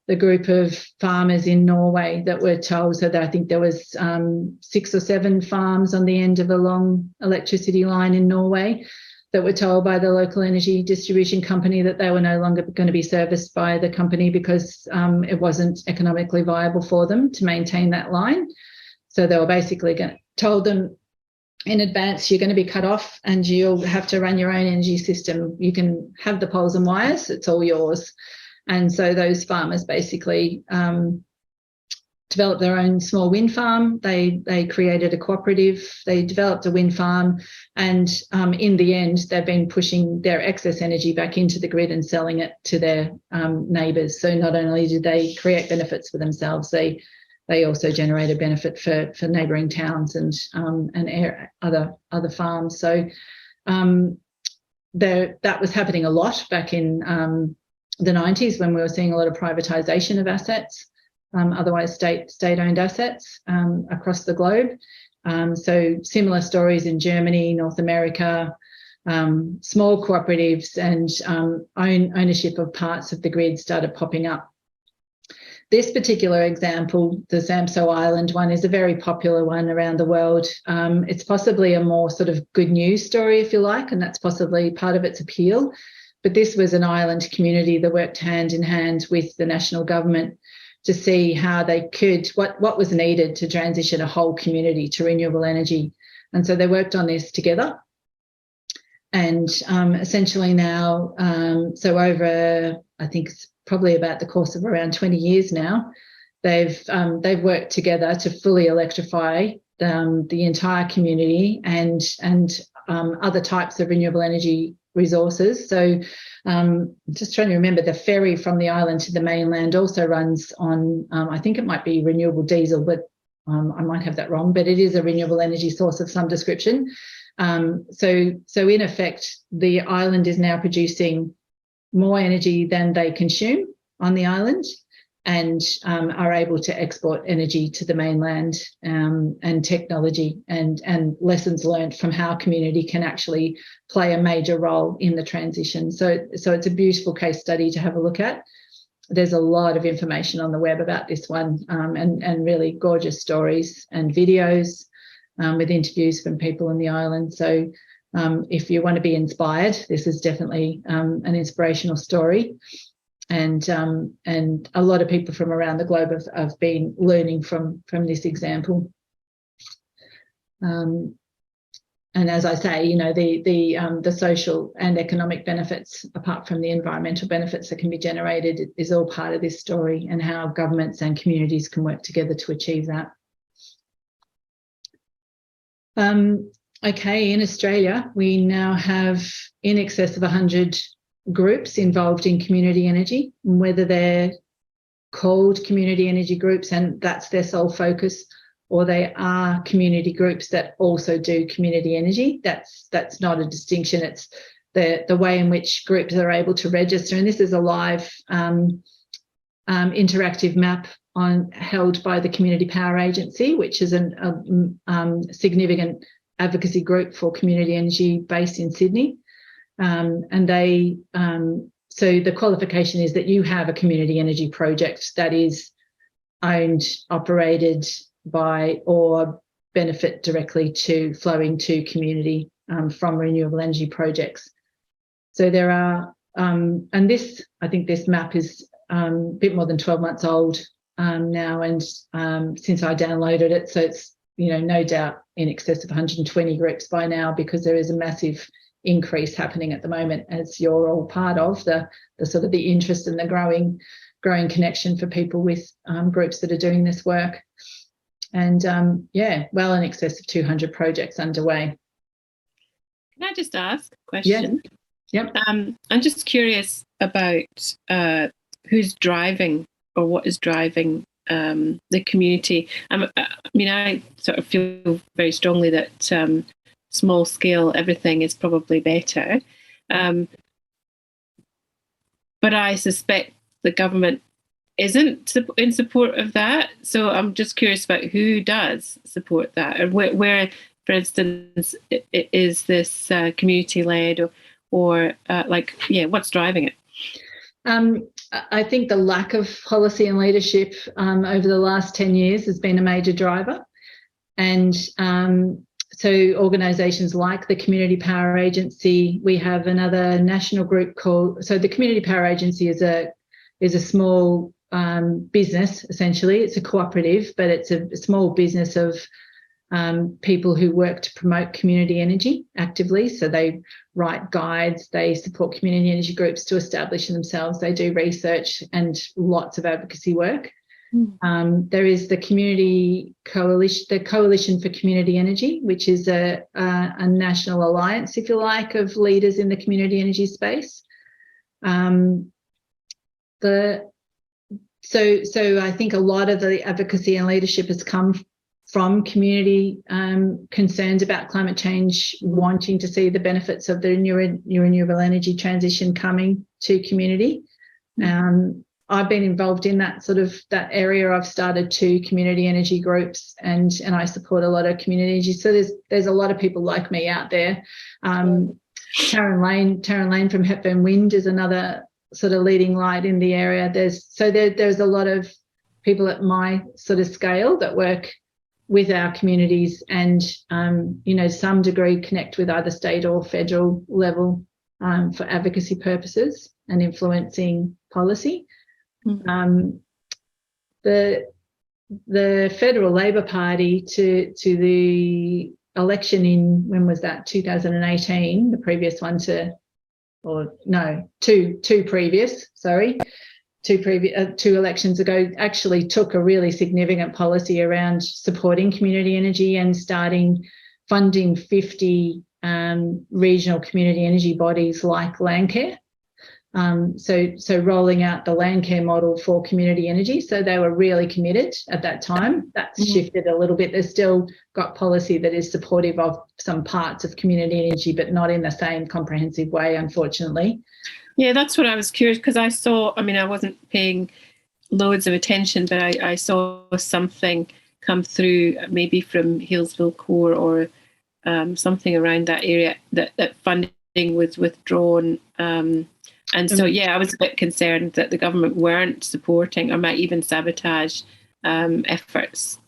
the group of farmers in Norway that were told, so that I think there was 6 or 7 farms on the end of a long electricity line in Norway that were told by the local energy distribution company that they were no longer going to be serviced by the company because it wasn't economically viable for them to maintain that line. So they were basically told them in advance, you're going to be cut off and you'll have to run your own energy system. You can have the poles and wires, it's all yours. And so those farmers basically developed their own small wind farm. They created a cooperative. They developed a wind farm, and in the end, they've been pushing their excess energy back into the grid and selling it to their neighbours. So not only did they create benefits for themselves, they also generated benefit for neighbouring towns and other farms. So that was happening a lot back in the 90s, when we were seeing a lot of privatisation of assets, otherwise state-owned assets across the globe. So similar stories in Germany, North America, small cooperatives and ownership of parts of the grid started popping up. This particular example, the Zamso Island one, is a very popular one around the world. It's possibly a more sort of good news story, if you like, and that's possibly part of its appeal. But this was an island community that worked hand in hand with the national government to see how they could, what was needed to transition a whole community to renewable energy. And so they worked on this together. And essentially now, so over, I think it's probably about the course of around 20 years now, they've worked together to fully electrify the entire community and other types of renewable energy resources. So just trying to remember, the ferry from the island to the mainland also runs on, I think it might be renewable diesel, but I might have that wrong, but it is a renewable energy source of some description. So in effect, the island is now producing more energy than they consume on the island, and are able to export energy to the mainland, and technology and lessons learned from how community can actually play a major role in the transition. So it's a beautiful case study to have a look at. There's a lot of information on the web about this one, and really gorgeous stories and videos with interviews from people on the island. So if you want to be inspired, this is definitely an inspirational story. And a lot of people from around the globe have been learning from this example. And as I say, you know, the social and economic benefits, apart from the environmental benefits that can be generated, is all part of this story, and how governments and communities can work together to achieve that. Okay, in Australia, we now have in excess of 100 groups involved in community energy, whether they're called community energy groups and that's their sole focus, or they are community groups that also do community energy. That's not a distinction. It's the way in which groups are able to register. And this is a live interactive map held by the Community Power Agency, which is a significant advocacy group for community energy based in Sydney. And they, so the qualification is that you have a community energy project that is owned, operated by, or benefit directly to flowing to community from renewable energy projects. So there are, and this, I think this map is a bit more than 12 months old now, and since I downloaded it, so it's, you know, no doubt in excess of 120 groups by now, because there is a massive increase happening at the moment, as you're all part of the sort of the interest and the growing connection for people with groups that are doing this work. And yeah, well in excess of 200 projects underway. Can I just ask a question? Yep. I'm just curious about who's driving, or what is driving the community. I mean, I sort of feel very strongly that small scale everything is probably better, but I suspect the government isn't in support of that. So I'm just curious about who does support that, and where for instance, is this community led, or like, yeah, what's driving it? I think the lack of policy and leadership over the last 10 years has been a major driver. And so organisations like the Community Power Agency, we have another national group called, so the Community Power Agency is a small business, essentially. It's a cooperative, but it's a small business of people who work to promote community energy actively. So they write guides, they support community energy groups to establish themselves, they do research and lots of advocacy work. There is the Community Coalition, the Coalition for Community Energy, which is a national alliance, if you like, of leaders in the community energy space. So I think a lot of the advocacy and leadership has come from community concerns about climate change, wanting to see the benefits of the new renewable energy transition coming to community. I've been involved in that that area. I've started 2 community energy groups, and I support a lot of community energy. So there's a lot of people like me out there. Taryn Lane from Hepburn Wind is another sort of leading light in the area. There's a lot of people at my sort of scale that work with our communities and, you know, some degree connect with either state or federal level for advocacy purposes and influencing policy. The Federal Labor Party to the election in, when was that, 2018, the previous one to, or no, two elections ago, actually took a really significant policy around supporting community energy and funding 50 regional community energy bodies like Landcare. So rolling out the Landcare model for community energy. So they were really committed at that time. That's shifted a little bit. They've still got policy that is supportive of some parts of community energy, but not in the same comprehensive way, unfortunately. Yeah, that's what I was curious, because I saw, I mean, I wasn't paying loads of attention, but I saw something come through, maybe from Hillsville Core or something around that area, that funding was withdrawn. And so, yeah, I was a bit concerned that the government weren't supporting or might even sabotage efforts.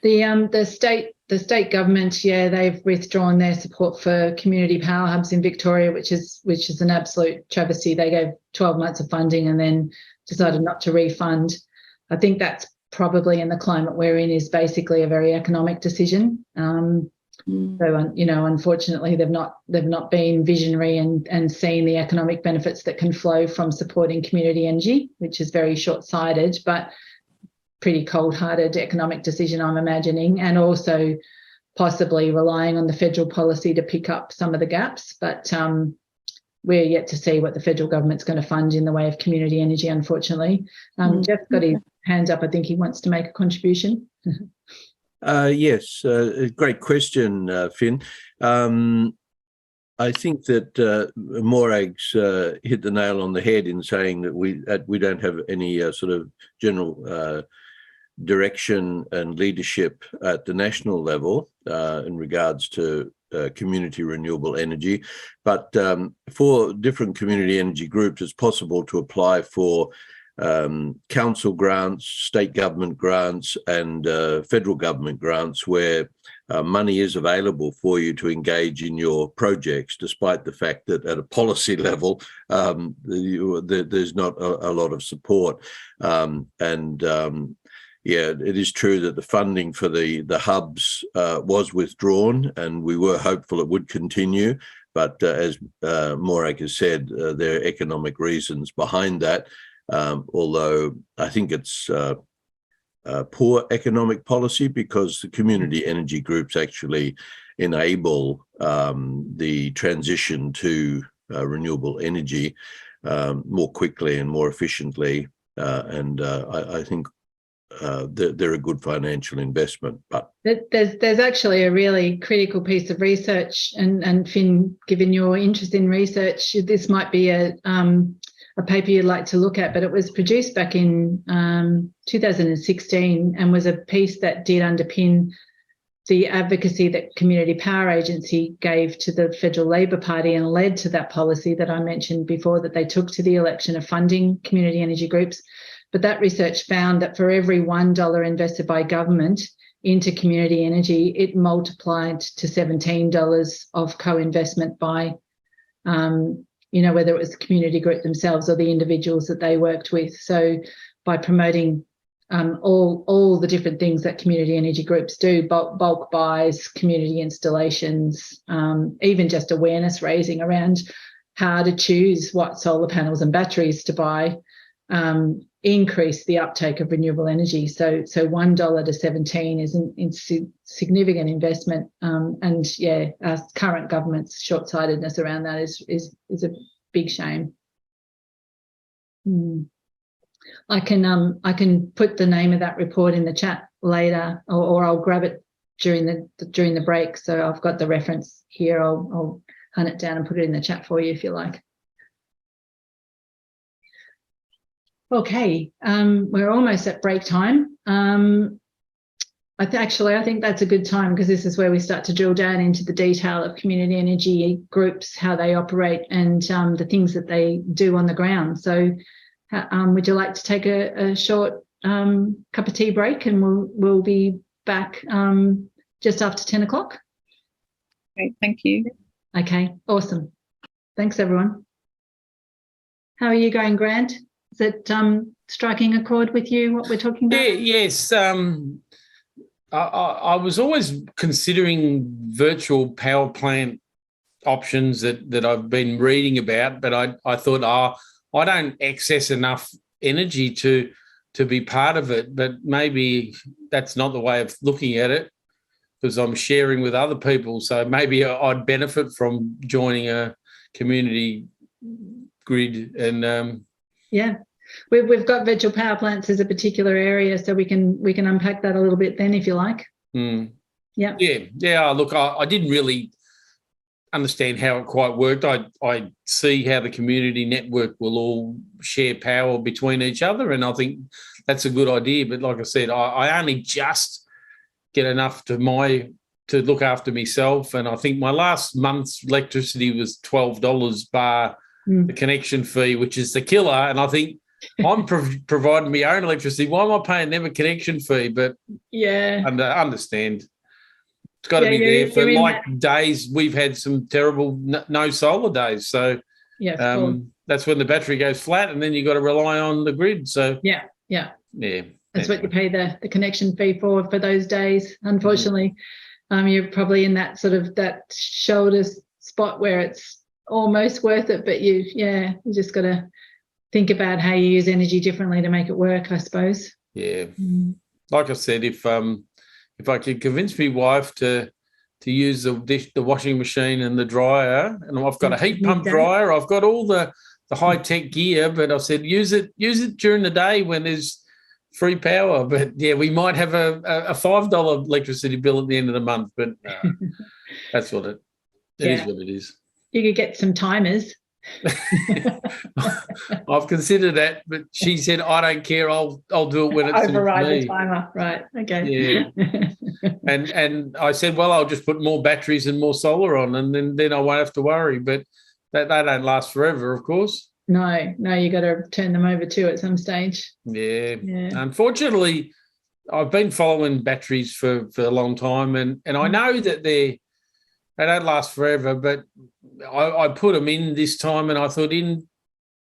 The state government, yeah, they've withdrawn their support for community power hubs in Victoria, which is an absolute travesty. They gave 12 months of funding and then decided not to refund. I think that's probably, in the climate we're in, is basically a very economic decision. So, you know, unfortunately, they've not been visionary and seen the economic benefits that can flow from supporting community energy, which is very short-sighted, but pretty cold-hearted economic decision, I'm imagining, and also possibly relying on the federal policy to pick up some of the gaps. But we're yet to see what the federal government's going to fund in the way of community energy, unfortunately. Jeff's got his hands up. I think he wants to make a contribution. Yes, great question, Finn. I think that Moragh's hit the nail on the head in saying that we don't have any sort of general direction and leadership at the national level in regards to community renewable energy. But for different community energy groups, it's possible to apply for council grants, state government grants, and federal government grants, where money is available for you to engage in your projects, despite the fact that at a policy level, there's not a lot of support. Yeah, it is true that the funding for the hubs was withdrawn, and we were hopeful it would continue. But as Moragh has said, there are economic reasons behind that. Although I think it's poor economic policy, because the community energy groups actually enable the transition to renewable energy more quickly and more efficiently. I think they're a good financial investment. But there's actually a really critical piece of research, and Finn, given your interest in research, this might be a paper you'd like to look at, but it was produced back in 2016 and was a piece that did underpin the advocacy that Community Power Agency gave to the Federal Labor Party and led to that policy that I mentioned before that they took to the election of funding community energy groups. But that research found that for every $1 invested by government into community energy, it multiplied to $17 of co-investment by you know, whether it was the community group themselves or the individuals that they worked with. So by promoting all the different things that community energy groups do, bulk buys, community installations, even just awareness raising around how to choose what solar panels and batteries to buy, increase the uptake of renewable energy. So $1 to 17 is a significant investment. And yeah, our current government's short-sightedness around that is a big shame. I can put the name of that report in the chat later, or I'll grab it during the break. So I've got the reference here. I'll hunt it down and put it in the chat for you if you like. Okay, we're almost at break time. I think that's a good time, because this is where we start to drill down into the detail of community energy groups, how they operate, and the things that they do on the ground. So would you like to take a short cup of tea break, and we'll be back just after 10 o'clock? Great, thank you. Okay, awesome. Thanks, everyone. How are you going, Grant? Is it striking a chord with you, what we're talking about? Yes. I was always considering virtual power plant options that I've been reading about, but I thought, I don't access enough energy to be part of it. But maybe that's not the way of looking at it, because I'm sharing with other people. So maybe I'd benefit from joining a community grid. And yeah, we've got virtual power plants as a particular area, so we can unpack that a little bit then, if you like. Yeah. Look, I didn't really understand how it quite worked. I see how the community network will all share power between each other, and I think that's a good idea. But like I said, I only just get enough to look after myself, and I think my last month's electricity was $12 bar the connection fee, which is the killer. And I think I'm providing my own electricity. Why am I paying them a connection fee? But yeah, understand. It's got to be there for like days. We've had some terrible no solar days. So that's when the battery goes flat, and then you've got to rely on the grid. So yeah. That's anyway. what you pay the connection fee for those days. Unfortunately, you're probably in that sort of that shoulder spot where it's almost worth it, but you just got to think about how you use energy differently to make it work, I suppose. Yeah. Like I said, if I could convince my wife to use the washing machine and the dryer, and I've got a heat pump dryer, I've got all the high-tech gear, but I said use it during the day when there's free power. But yeah, we might have a $5 electricity bill at the end of the month, but that's what it is. What it is. You could get some timers. I've considered that, but she said, I don't care, I'll do it when it's override me. the timer. Right. Okay. Yeah. and I said, well, I'll just put more batteries and more solar on, and then I won't have to worry. But they don't last forever, of course. No, you got to turn them over too at some stage. Yeah. Unfortunately, I've been following batteries for a long time, and I know that they don't last forever, but I put them in this time, and I thought in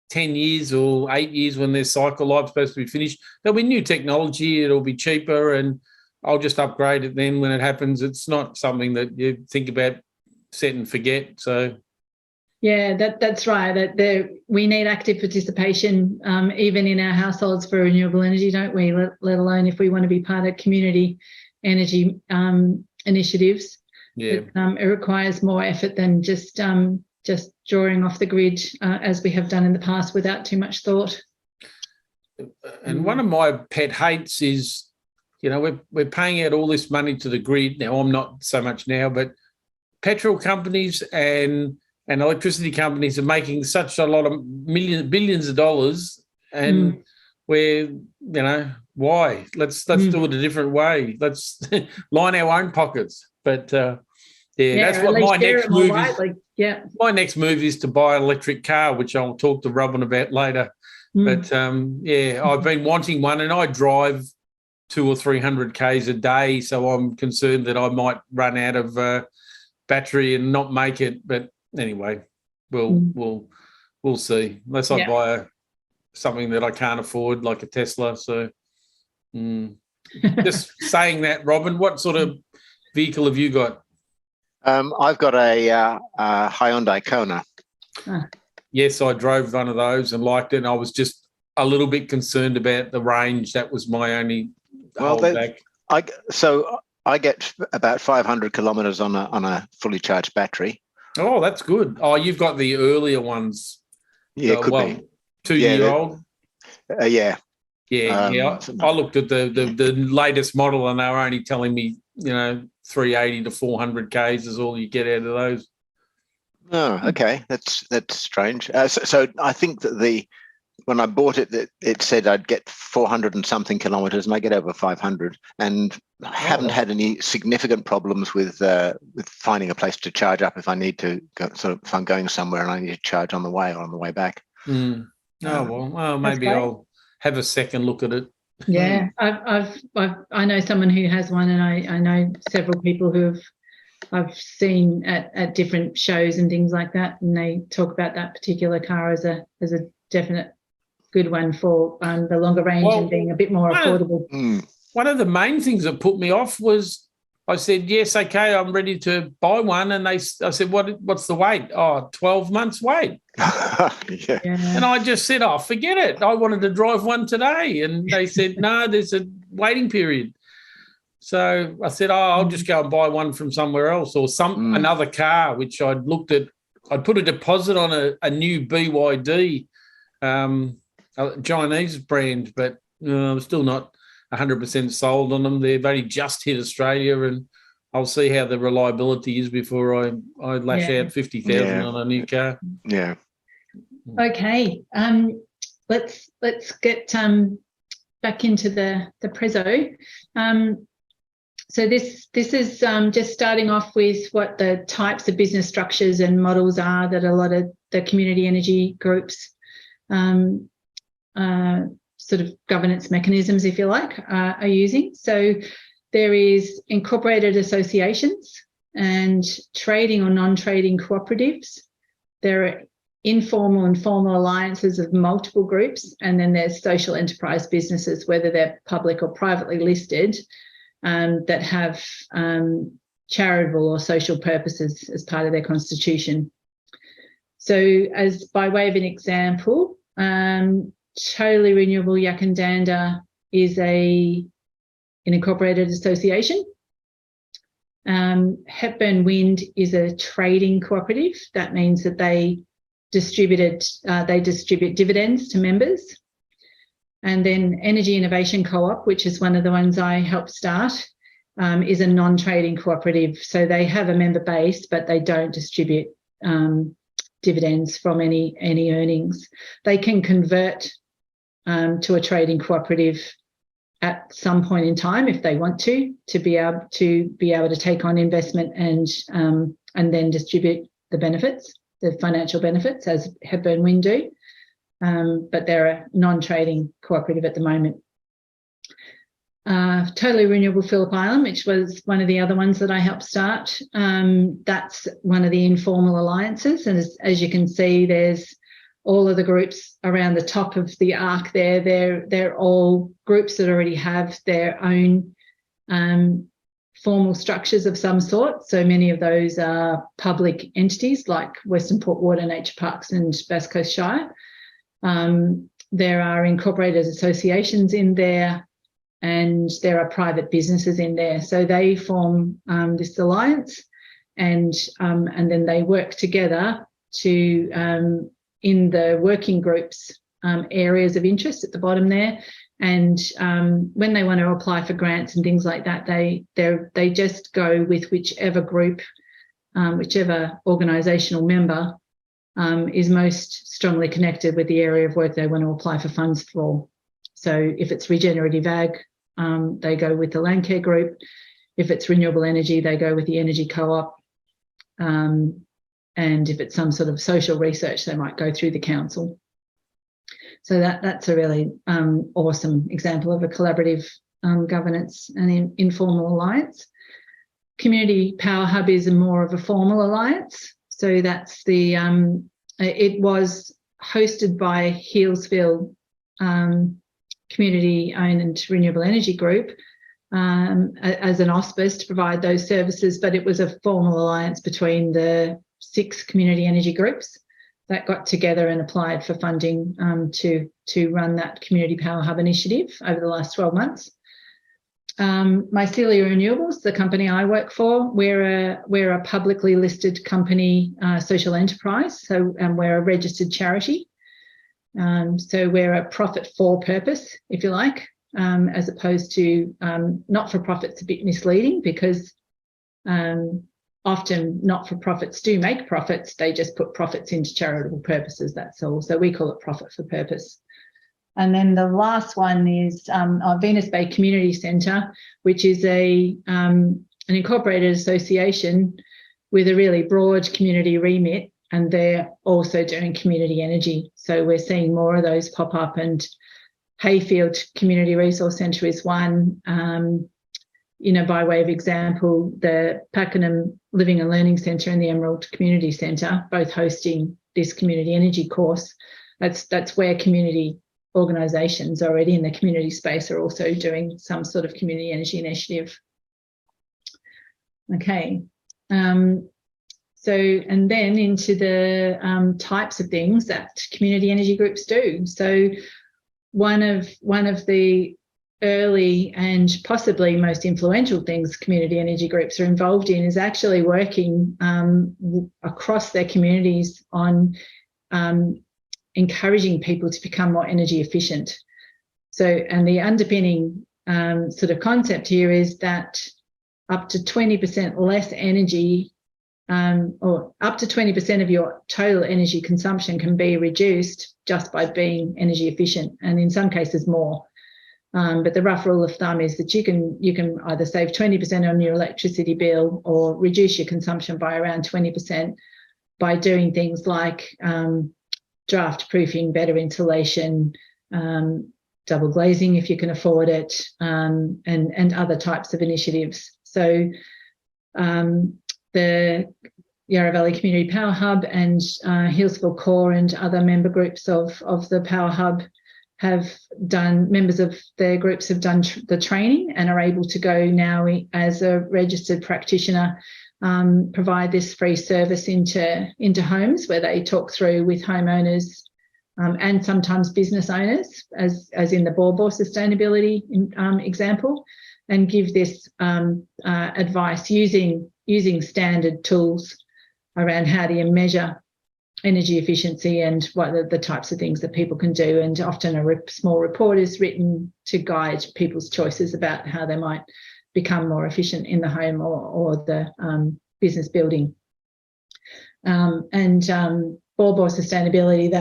10 years or 8 years when their cycle life's supposed to be finished, there'll be new technology, it'll be cheaper, and I'll just upgrade it then when it happens. It's not something that you think about, set and forget. So yeah, that's right. We need active participation even in our households for renewable energy, don't we? Let alone if we want to be part of community energy initiatives. Yeah. It requires more effort than just drawing off the grid as we have done in the past without too much thought. And one of my pet hates is, we're paying out all this money to the grid. Now, I'm not so much now, but petrol companies and electricity companies are making such a lot of billions of dollars, and we're, why? Let's do it a different way. Let's line our own pockets. But that's what my next move is. Yeah. My next move is to buy an electric car, which I'll talk to Robin about later. But I've been wanting one, and I drive 200 or 300 Ks a day, so I'm concerned that I might run out of battery and not make it. But anyway, we'll see. Unless I buy something that I can't afford, like a Tesla. So just saying that, Robin, what sort of vehicle have you got? I've got a Hyundai Kona. Yes, I drove one of those and liked it. And I was just a little bit concerned about the range. That was my only holdback. I get about 500 kilometres on a fully charged battery. Oh, that's good. Oh, you've got the earlier ones. Yeah, could be 2-year-old. Yeah. I looked at the latest model, and they were only telling me, 380 to 400 Ks is all you get out of those. Oh, okay. That's strange. So I think that when I bought it, it said I'd get 400 and something kilometres, and I get over 500, and I haven't had any significant problems with finding a place to charge up if I need to go. So if I'm going somewhere and I need to charge on the way or on the way back. Maybe I'll have a second look at it. Yeah, I know someone who has one, and I know several people who I've seen at different shows and things like that, and they talk about that particular car as a definite good one for the longer range and being a bit more affordable. One of the main things that put me off was I said, yes, okay, I'm ready to buy one. And I said, what's the wait? Oh, 12 months wait. Yeah. And I just said, oh, forget it. I wanted to drive one today. And they said, no, there's a waiting period. So I said, I'll just go and buy one from somewhere else or another car, which I'd looked at. I'd put a deposit on a new BYD, a Chinese brand, but I'm still not 100% sold on them. They've only just hit Australia, and I'll see how the reliability is before I lash out 50,000 on a new car. Yeah. Okay. Let's get back into the prezzo. So this is just starting off with what the types of business structures and models are that a lot of the community energy groups sort of governance mechanisms, if you like, are using. So there is incorporated associations and trading or non-trading cooperatives. There are informal and formal alliances of multiple groups, and then there's social enterprise businesses, whether they're public or privately listed, that have charitable or social purposes as part of their constitution. So as by way of an example, Totally Renewable Yakandanda is an incorporated association. Hepburn Wind is a trading cooperative. That means that they distribute dividends to members. And then Energy Innovation Co-op, which is one of the ones I helped start, is a non-trading cooperative. So they have a member base, but they don't distribute dividends from any earnings. They can convert to a trading cooperative at some point in time if they want to be able to take on investment and then distribute the benefits, the financial benefits, as Hepburn Wind do. But they're a non-trading cooperative at the moment. Totally Renewable Phillip Island, which was one of the other ones that I helped start, that's one of the informal alliances. And as you can see, there's all of the groups around the top of the arc there. They're all groups that already have their own formal structures of some sort. So many of those are public entities like Western Port Water Nature Parks and Bass Coast Shire. There are incorporated associations in there, and there are private businesses in there. So they form this alliance, and then they work together to in the working groups areas of interest at the bottom there. And when they want to apply for grants and things like that, they just go with whichever group, whichever organisational member is most strongly connected with the area of work they want to apply for funds for. So if it's regenerative ag, they go with the Landcare group. If it's renewable energy, they go with the energy co-op. And if it's some sort of social research, they might go through the council. So that's a really awesome example of a collaborative governance and informal alliance. Community Power Hub is more of a formal alliance. So that's the, it was hosted by Healesville Community Owned and Renewable Energy Group as an auspice to provide those services, but it was a formal alliance between the 6 community energy groups that got together and applied for funding to run that Community Power Hub initiative over the last 12 months. Mycelia Renewables, the company I work for, we're a publicly listed company, social enterprise, and we're a registered charity. So we're a profit for purpose, if you like, as opposed to not-for-profit's a bit misleading, because often not-for-profits do make profits, they just put profits into charitable purposes, that's all. So we call it profit for purpose. And then the last one is our Venus Bay Community Centre, which is an incorporated association with a really broad community remit, and they're also doing community energy. So we're seeing more of those pop up, and Hayfield Community Resource Centre is one. By way of example, the Pakenham Living and Learning Centre and the Emerald Community Centre, both hosting this community energy course. That's where community organisations already in the community space are also doing some sort of community energy initiative. Okay. So, and then into the types of things that community energy groups do. So one of the early and possibly most influential things community energy groups are involved in is actually working across their communities on encouraging people to become more energy efficient. So, and the underpinning sort of concept here is that up to 20% less energy, or up to 20% of your total energy consumption can be reduced just by being energy efficient, and in some cases more. But the rough rule of thumb is that you can either save 20% on your electricity bill or reduce your consumption by around 20% by doing things like draft proofing, better insulation, double glazing if you can afford it, and other types of initiatives. So the Yarra Valley Community Power Hub and Hillsville Core and other member groups of the Power Hub members of their groups have done the training and are able to go now as a registered practitioner, provide this free service into homes where they talk through with homeowners and sometimes business owners, as in the Bawbaw sustainability example, and give this advice using standard tools around how do you measure energy efficiency and what are the types of things that people can do. And often a small report is written to guide people's choices about how they might become more efficient in the home or the business building. Bawbaw sustainability,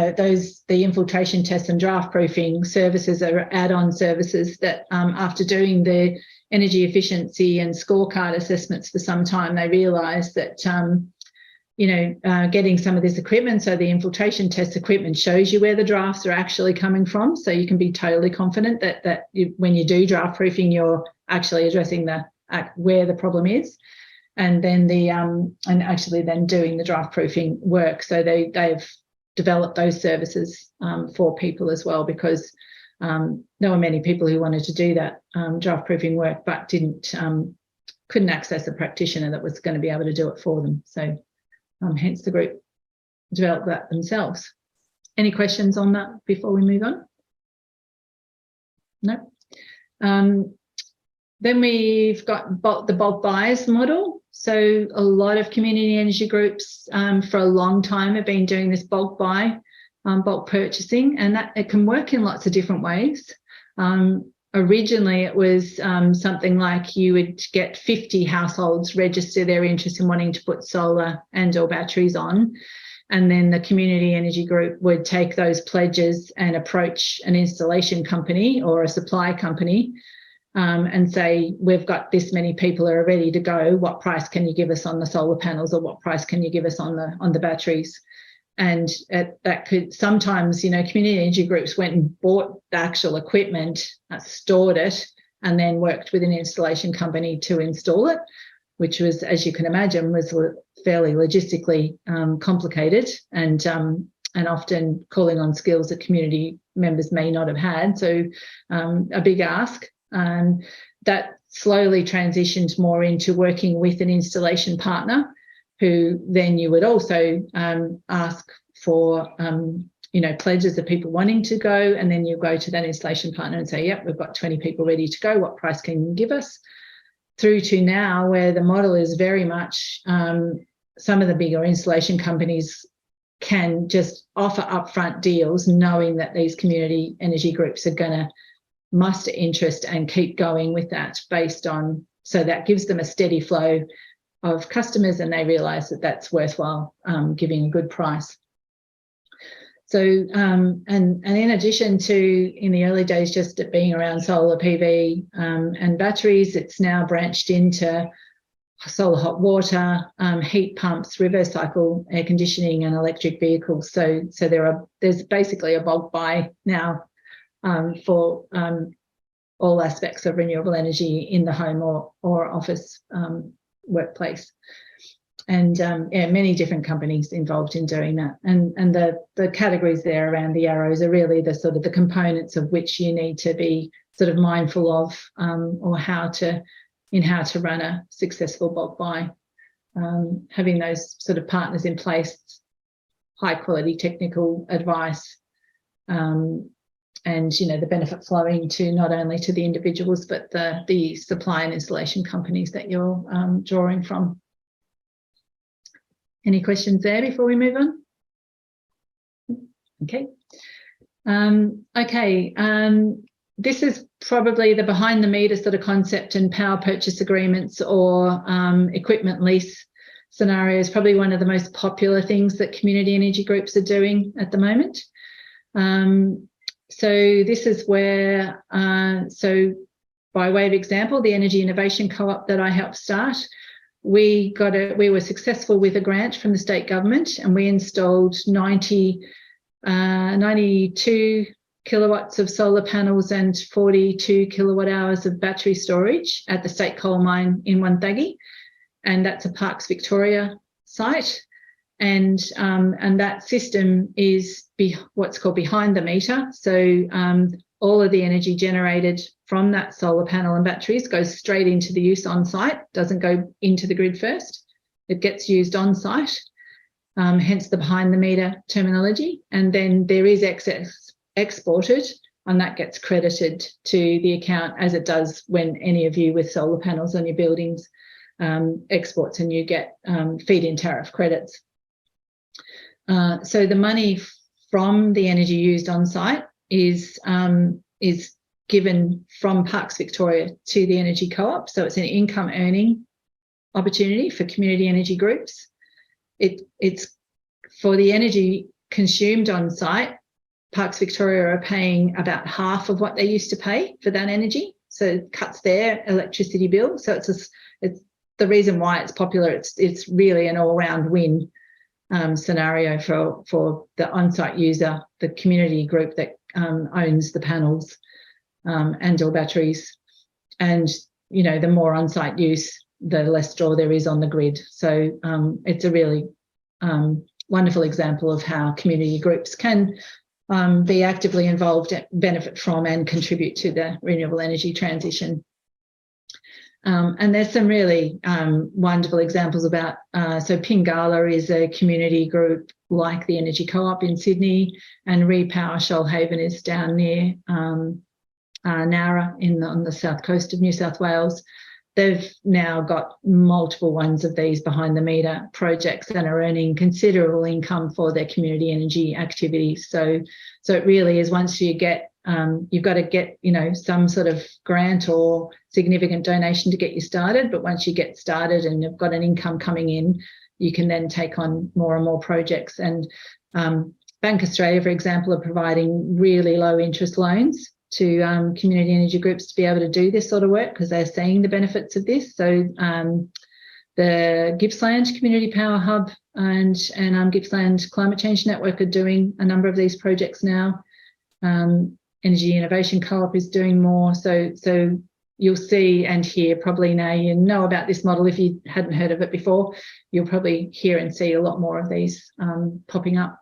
the infiltration tests and draft proofing services are add-on services that after doing the energy efficiency and scorecard assessments for some time, they realised that getting some of this equipment, so the infiltration test equipment shows you where the drafts are actually coming from, so you can be totally confident that when you do draft proofing, you're actually addressing where the problem is, and then and actually then doing the draft proofing work. So they've developed those services for people as well, because there were many people who wanted to do that draft proofing work but couldn't access a practitioner that was going to be able to do it for them. So hence the group developed that themselves. Any questions on that before we move on? No. Then we've got the bulk buyers model. So a lot of community energy groups for a long time have been doing this bulk buy, bulk purchasing, and that it can work in lots of different ways. Originally, it was something like you would get 50 households register their interest in wanting to put solar and or batteries on, and then the community energy group would take those pledges and approach an installation company or a supply company and say, we've got this many people who are ready to go. What price can you give us on the solar panels, or what price can you give us on the batteries? And that could sometimes, community energy groups went and bought the actual equipment, stored it, and then worked with an installation company to install it, which was, as you can imagine, was fairly logistically complicated and often calling on skills that community members may not have had. So a big ask. That slowly transitioned more into working with an installation partner, who then you would also ask for, pledges of people wanting to go, and then you go to that installation partner and say, yep, we've got 20 people ready to go. What price can you give us? Through to now, where the model is very much some of the bigger installation companies can just offer upfront deals, knowing that these community energy groups are going to muster interest and keep going with that so that gives them a steady flow of customers, and they realise that that's worthwhile giving a good price. So, and in addition to, in the early days, just it being around solar PV and batteries, it's now branched into solar hot water, heat pumps, reverse cycle air conditioning, and electric vehicles. So there's basically a bulk buy now for all aspects of renewable energy in the home or office workplace, and many different companies involved in doing that, and the categories there around the arrows are really the sort of the components of which you need to be sort of mindful of, or how to run a successful bulk buy. Having those sort of partners in place, high quality technical advice, and the benefit flowing to not only to the individuals but the supply and installation companies that you're drawing from. Any questions there before we move on? Okay. this is probably the behind the meter sort of concept, and power purchase agreements or equipment lease scenarios, probably one of the most popular things that community energy groups are doing at the moment. So this is where, so by way of example, the Energy Innovation Co-op that I helped start, we were successful with a grant from the state government, and we installed 92 kilowatts of solar panels and 42 kilowatt hours of battery storage at the state coal mine in Wonthaggi, and that's a Parks Victoria site. And that system is what's called behind the meter. So all of the energy generated from that solar panel and batteries goes straight into the use on site, doesn't go into the grid first. It gets used on site, hence the behind the meter terminology. And then there is excess exported, and that gets credited to the account, as it does when any of you with solar panels on your buildings exports, and you get feed-in tariff credits. So the money from the energy used on site is given from Parks Victoria to the Energy Co-op. So it's an income earning opportunity for community energy groups. It's for the energy consumed on site. Parks Victoria are paying about half of what they used to pay for that energy, so it cuts their electricity bill. So it's the reason why it's popular. It's really an all-round win scenario for the on-site user, the community group that owns the panels and or batteries. And the more on-site use, the less draw there is on the grid. So it's a really wonderful example of how community groups can be actively involved, benefit from, and contribute to the renewable energy transition. And there's some really wonderful examples about, so Pingala is a community group like the Energy Co-op in Sydney, and Repower Shoalhaven is down near Nowra on the south coast of New South Wales. They've now got multiple ones of these behind the meter projects and are earning considerable income for their community energy activities. So it really is, once you get, you've got to get, some sort of grant or significant donation to get you started. But once you get started and you've got an income coming in, you can then take on more and more projects. And Bank Australia, for example, are providing really low interest loans to community energy groups to be able to do this sort of work, because they're seeing the benefits of this. So the Gippsland Community Power Hub and Gippsland Climate Change Network are doing a number of these projects now. Energy Innovation Co-op is doing more. So you'll see and hear, probably now you know about this model. If you hadn't heard of it before, you'll probably hear and see a lot more of these popping up.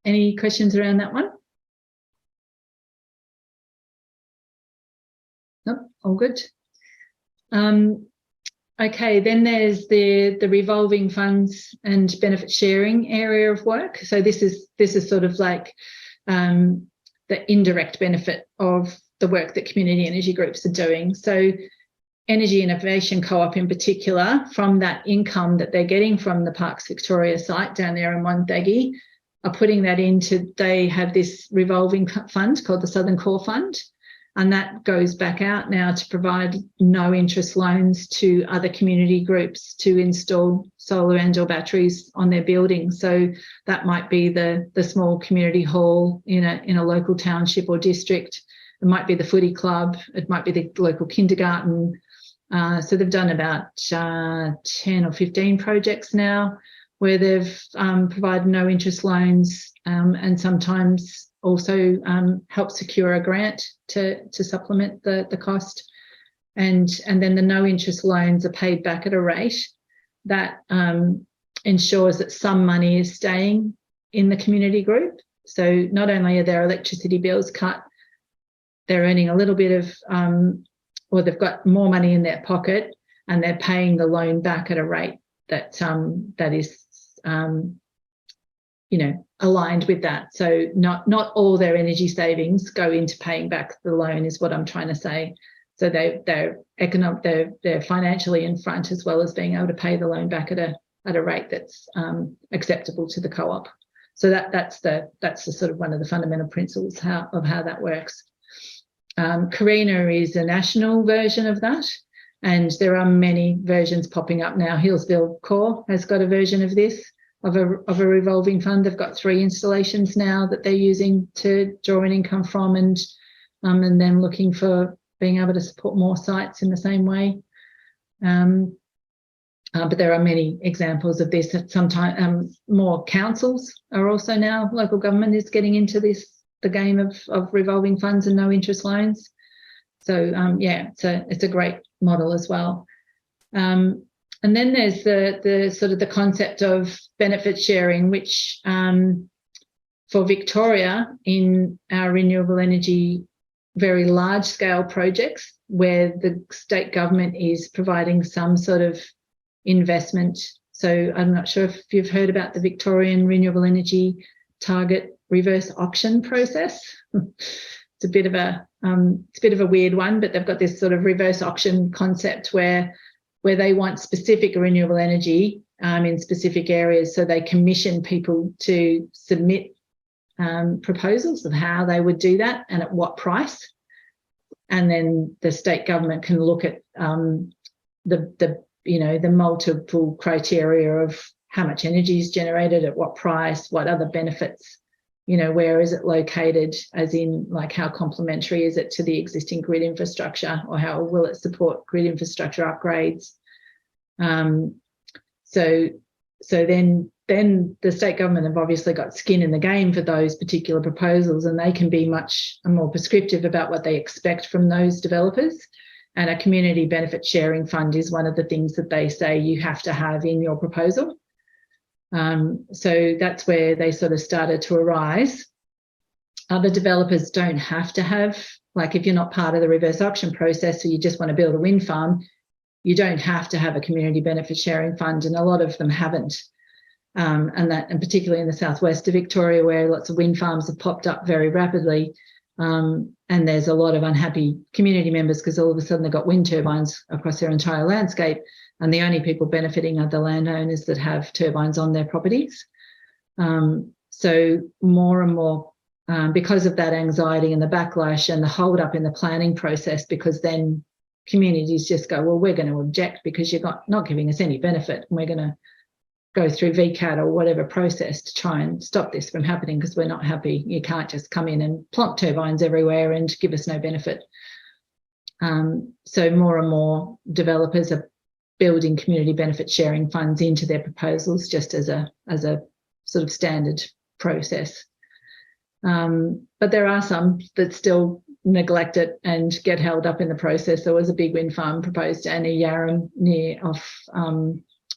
Any questions around that one? Nope, all good. Okay, then there's the revolving funds and benefit sharing area of work. So this is sort of like the indirect benefit of the work that community energy groups are doing. So Energy Innovation Co-op in particular, from that income that they're getting from the Parks Victoria site down there in Wonthaggi, are putting that into, they have this revolving fund called the Southern Core Fund, and that goes back out now to provide no interest loans to other community groups to install solar and or batteries on their buildings. So that might be the small community hall in a local township or district. It might be the footy club. It might be the local kindergarten. So they've done about 10 or 15 projects now where they've provided no interest loans and sometimes also help secure a grant to supplement the cost. And then the no interest loans are paid back at a rate that ensures that some money is staying in the community group. So not only are their electricity bills cut, they're earning a little bit of or they've got more money in their pocket, and they're paying the loan back at a rate that is aligned with that. So not all their energy savings go into paying back the loan, is what I'm trying to say. So they're financially in front, as well as being able to pay the loan back at a rate that's acceptable to the co-op. So that's the sort of one of the fundamental principles of how that works. Carina is a national version of that, and there are many versions popping up now. Hillsville Core has got a version of this, of a revolving fund. They've got 3 installations now that they're using to draw an income from, and then looking for being able to support more sites in the same way. But there are many examples of this. Sometimes more councils are also now, local government is getting into the game of revolving funds and no interest loans. So yeah, it's a great model as well. And then there's the sort of the concept of benefit sharing, which for Victoria, in our renewable energy very large scale projects where the state government is providing some sort of investment. So I'm not sure if you've heard about the Victorian Renewable Energy Target reverse auction process. It's a bit of a weird one, but they've got this sort of reverse auction concept where they want specific renewable energy in specific areas. So they commission people to submit proposals of how they would do that and at what price. And then the state government can look at the multiple criteria of how much energy is generated, at what price, what other benefits, where is it located, as in like how complementary is it to the existing grid infrastructure, or how will it support grid infrastructure upgrades. So then the state government have obviously got skin in the game for those particular proposals, and they can be much more prescriptive about what they expect from those developers. And a community benefit sharing fund is one of the things that they say you have to have in your proposal. So that's where they sort of started to arise. Other developers don't have to have, like if you're not part of the reverse auction process or you just want to build a wind farm, you don't have to have a community benefit sharing fund, and a lot of them haven't. And particularly in the southwest of Victoria, where lots of wind farms have popped up very rapidly, and there's a lot of unhappy community members because all of a sudden they've got wind turbines across their entire landscape, and the only people benefiting are the landowners that have turbines on their properties. So more and more, because of that anxiety and the backlash and the hold up in the planning process, because then communities just go, well, we're going to object because you're not giving us any benefit, and we're going to go through VCAT or whatever process to try and stop this from happening because we're not happy. You can't just come in and plonk turbines everywhere and give us no benefit. So more and more developers are building community benefit sharing funds into their proposals just as a sort of standard process. But there are some that still neglect it and get held up in the process. There was a big wind farm proposed down near Yarram,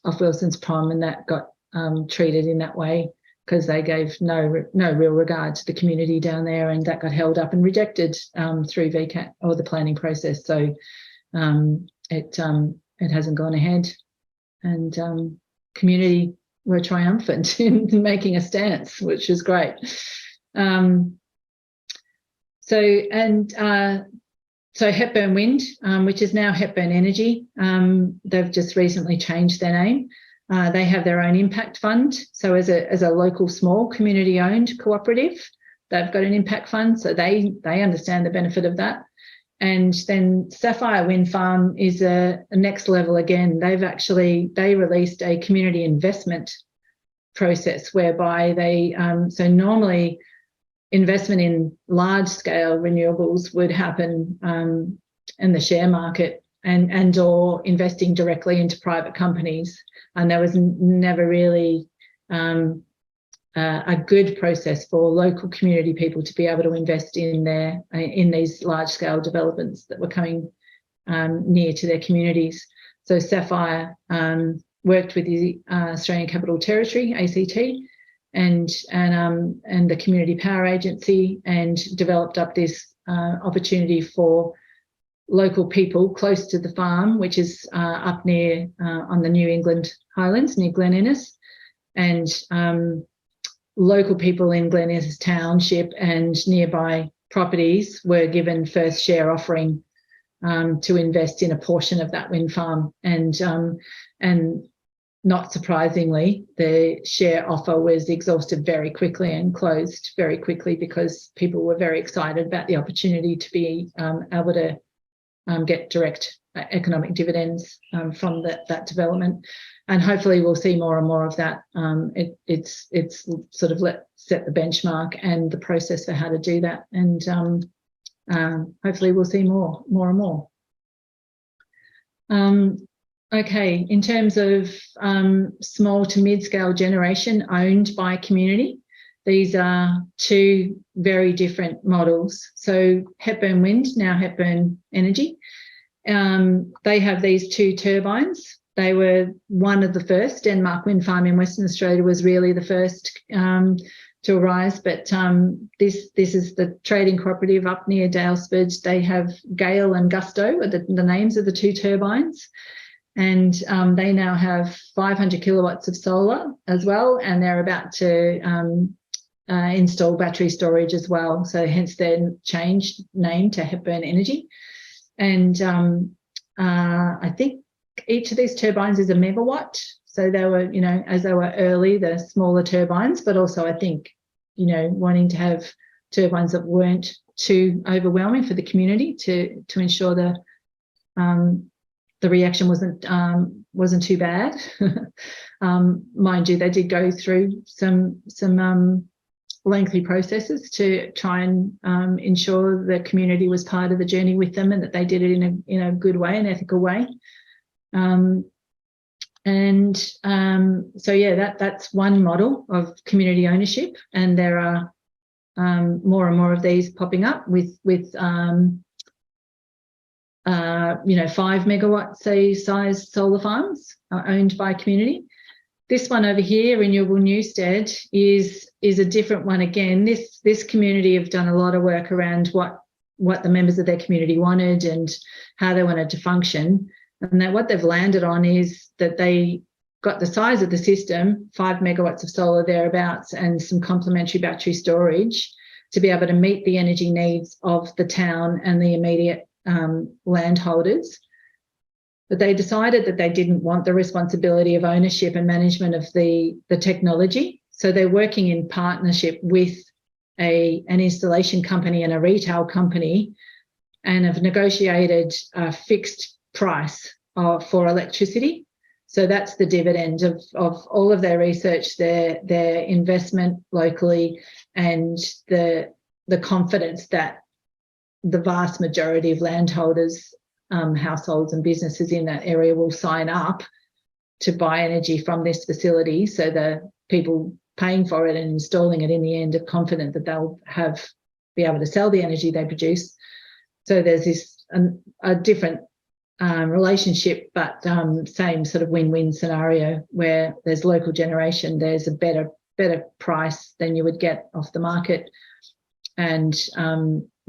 off Wilson's Prom, and that got treated in that way because they gave no real regard to the community down there, and that got held up and rejected through VCAT or the planning process. So it hasn't gone ahead, and community were triumphant in making a stance, which is great. So Hepburn Wind, which is now Hepburn Energy, they've just recently changed their name. They have their own impact fund. So as a local small community-owned cooperative, they've got an impact fund. So they understand the benefit of that. And then Sapphire Wind Farm is a next level again. They released a community investment process whereby they so normally investment in large-scale renewables would happen in the share market and or investing directly into private companies, and there was never really a good process for local community people to be able to invest in these large-scale developments that were coming near to their communities. So Sapphire worked with the Australian Capital Territory, ACT, and the Community Power Agency, and developed up this opportunity for local people close to the farm, which is up near on the New England Highlands near Glen Innes, and local people in Glen Innes Township and nearby properties were given first share offering to invest in a portion of that wind farm, and not surprisingly, the share offer was exhausted very quickly and closed very quickly because people were very excited about the opportunity to be able to get direct economic dividends from that development. And hopefully we'll see more and more of that. It's sort of set the benchmark and the process for how to do that. And hopefully we'll see more and more. Okay, in terms of small to mid-scale generation owned by community, these are two very different models. So Hepburn Wind, now Hepburn Energy, they have these two turbines. They were one of the first. Denmark Wind Farm in Western Australia was really the first to arise, but this is the trading cooperative up near Dalesford. They have Gale and Gusto are the names of the two turbines. And they now have 500 kilowatts of solar as well, and they're about to install battery storage as well. So hence their changed name to Hepburn Energy. And I think each of these turbines is a megawatt. So they were, as they were early, the smaller turbines, but also I think, wanting to have turbines that weren't too overwhelming for the community to ensure the reaction wasn't too bad. Mind you, they did go through some lengthy processes to try and ensure the community was part of the journey with them and that they did it in a good way, an ethical way. So yeah, that's one model of community ownership, and there are more and more of these popping up with 5 megawatt size solar farms are owned by community. This one over here, Renewable Newstead, is a different one again. This community have done a lot of work around what the members of their community wanted and how they wanted to function. And that what they've landed on is that they got the size of the system, 5 megawatts of solar thereabouts, and some complementary battery storage to be able to meet the energy needs of the town and the immediate landholders. But they decided that they didn't want the responsibility of ownership and management of the technology. So they're working in partnership with an installation company and a retail company, and have negotiated a fixed price for electricity. So that's the dividend of all of their research, their investment locally, and the confidence that the vast majority of landholders, households and businesses in that area will sign up to buy energy from this facility. So the people paying for it and installing it in the end are confident that they'll be able to sell the energy they produce. So there's this a different relationship, but same sort of win-win scenario where there's local generation, there's a better price than you would get off the market, and